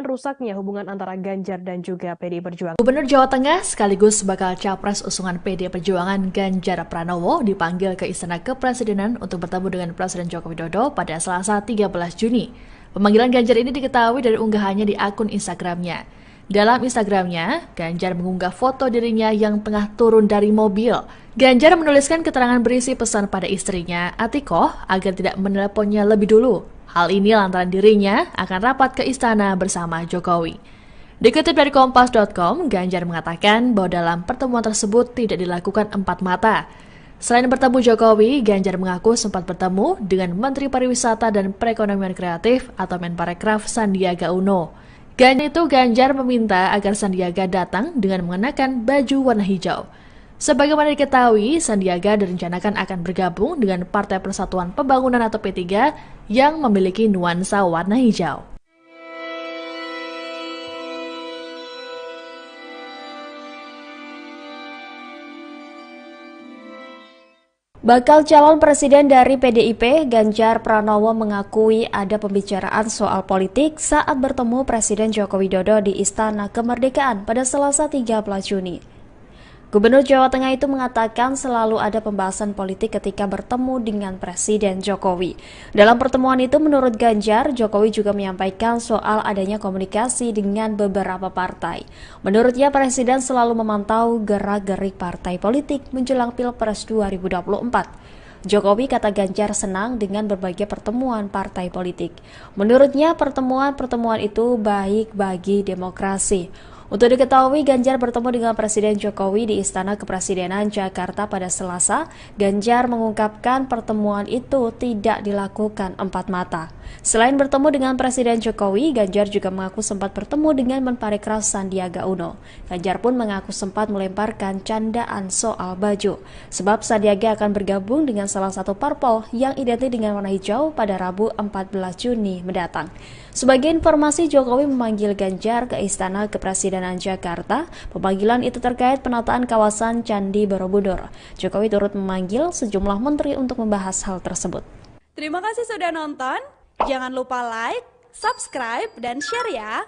rusaknya hubungan antara Ganjar dan juga PDI Perjuangan. Gubernur Jawa Tengah sekaligus bakal capres usungan PDI Perjuangan Ganjar Pranowo dipanggil ke Istana Kepresidenan untuk bertemu dengan Presiden Joko Widodo pada Selasa 13 Juni. Pemanggilan Ganjar ini diketahui dari unggahannya di akun Instagramnya. Dalam Instagramnya, Ganjar mengunggah foto dirinya yang tengah turun dari mobil. Ganjar menuliskan keterangan berisi pesan pada istrinya, Atikoh, agar tidak meneleponnya lebih dulu. Hal ini lantaran dirinya akan rapat ke istana bersama Jokowi. Dikutip dari Kompas.com, Ganjar mengatakan bahwa dalam pertemuan tersebut tidak dilakukan empat mata. Selain bertemu Jokowi, Ganjar mengaku sempat bertemu dengan Menteri Pariwisata dan Perekonomian Kreatif atau Menparekraf Sandiaga Uno. Ganjar meminta agar Sandiaga datang dengan mengenakan baju warna hijau. Sebagaimana diketahui, Sandiaga direncanakan akan bergabung dengan Partai Persatuan Pembangunan atau P3 yang memiliki nuansa warna hijau. Bakal calon presiden dari PDIP, Ganjar Pranowo mengakui ada pembicaraan soal politik saat bertemu Presiden Joko Widodo di Istana Kemerdekaan pada Selasa 13 Juni. Gubernur Jawa Tengah itu mengatakan selalu ada pembahasan politik ketika bertemu dengan Presiden Jokowi. Dalam pertemuan itu, menurut Ganjar, Jokowi juga menyampaikan soal adanya komunikasi dengan beberapa partai. Menurutnya, Presiden selalu memantau gerak-gerik partai politik menjelang Pilpres 2024. Jokowi, kata Ganjar, senang dengan berbagai pertemuan partai politik. Menurutnya, pertemuan-pertemuan itu baik bagi demokrasi. Untuk diketahui, Ganjar bertemu dengan Presiden Jokowi di Istana Kepresidenan Jakarta pada Selasa. Ganjar mengungkapkan pertemuan itu tidak dilakukan empat mata. Selain bertemu dengan Presiden Jokowi, Ganjar juga mengaku sempat bertemu dengan Menparekraf Sandiaga Uno. Ganjar pun mengaku sempat melemparkan candaan soal baju, sebab Sandiaga akan bergabung dengan salah satu parpol yang identik dengan warna hijau pada Rabu 14 Juni mendatang. Sebagai informasi, Jokowi memanggil Ganjar ke Istana Kepresidenan Jakarta. Pemanggilan itu terkait penataan kawasan Candi Borobudur. Jokowi turut memanggil sejumlah menteri untuk membahas hal tersebut. Terima kasih sudah nonton. Jangan lupa like, subscribe, dan share ya.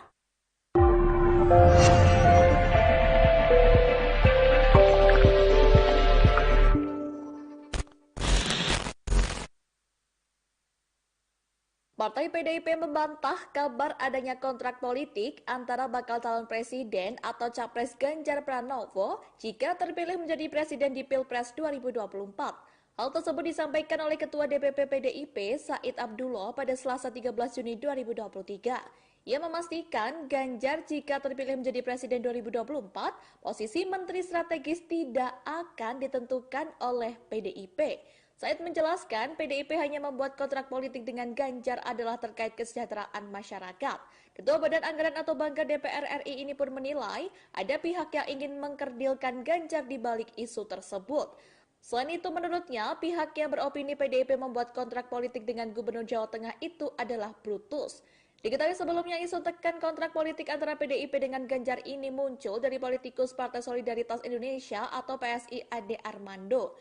Partai PDIP membantah kabar adanya kontrak politik antara bakal calon presiden atau capres Ganjar Pranowo jika terpilih menjadi presiden di Pilpres 2024. Hal tersebut disampaikan oleh Ketua DPP PDIP Said Abdullah pada Selasa 13 Juni 2023. Ia memastikan Ganjar jika terpilih menjadi presiden 2024, posisi menteri strategis tidak akan ditentukan oleh PDIP. Said menjelaskan PDIP hanya membuat kontrak politik dengan Ganjar adalah terkait kesejahteraan masyarakat. Ketua Badan Anggaran atau Banggar DPR RI ini pun menilai ada pihak yang ingin mengkerdilkan Ganjar di balik isu tersebut. Selain itu, menurutnya pihak yang beropini PDIP membuat kontrak politik dengan Gubernur Jawa Tengah itu adalah brutus. Diketahui sebelumnya isu tekan kontrak politik antara PDIP dengan Ganjar ini muncul dari politikus Partai Solidaritas Indonesia atau PSI Ade Armando.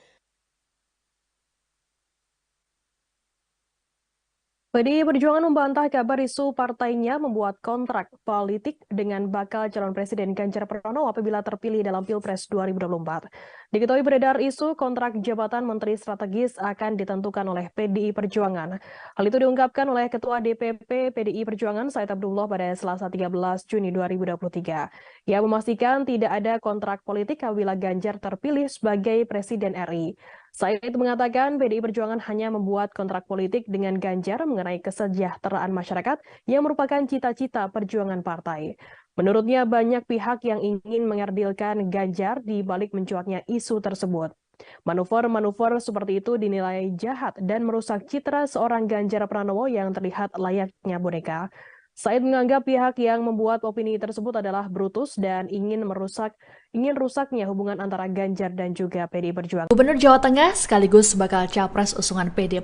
PDI Perjuangan membantah kabar isu partainya membuat kontrak politik dengan bakal calon presiden Ganjar Pranowo apabila terpilih dalam Pilpres 2024. Diketahui beredar isu kontrak jabatan menteri strategis akan ditentukan oleh PDI Perjuangan. Hal itu diungkapkan oleh Ketua DPP PDI Perjuangan Said Abdullah pada Selasa 13 Juni 2023. Ia memastikan tidak ada kontrak politik apabila Ganjar terpilih sebagai Presiden RI. Said mengatakan PDI Perjuangan hanya membuat kontrak politik dengan Ganjar mengenai kesejahteraan masyarakat yang merupakan cita-cita perjuangan partai. Menurutnya banyak pihak yang ingin mengerdilkan Ganjar di balik mencuatnya isu tersebut. Manuver-manuver seperti itu dinilai jahat dan merusak citra seorang Ganjar Pranowo yang terlihat layaknya boneka. Said menganggap pihak yang membuat opini tersebut adalah brutus dan ingin rusaknya hubungan antara Ganjar dan juga PDI Perjuangan. Gubernur Jawa Tengah sekaligus bakal capres usungan PDI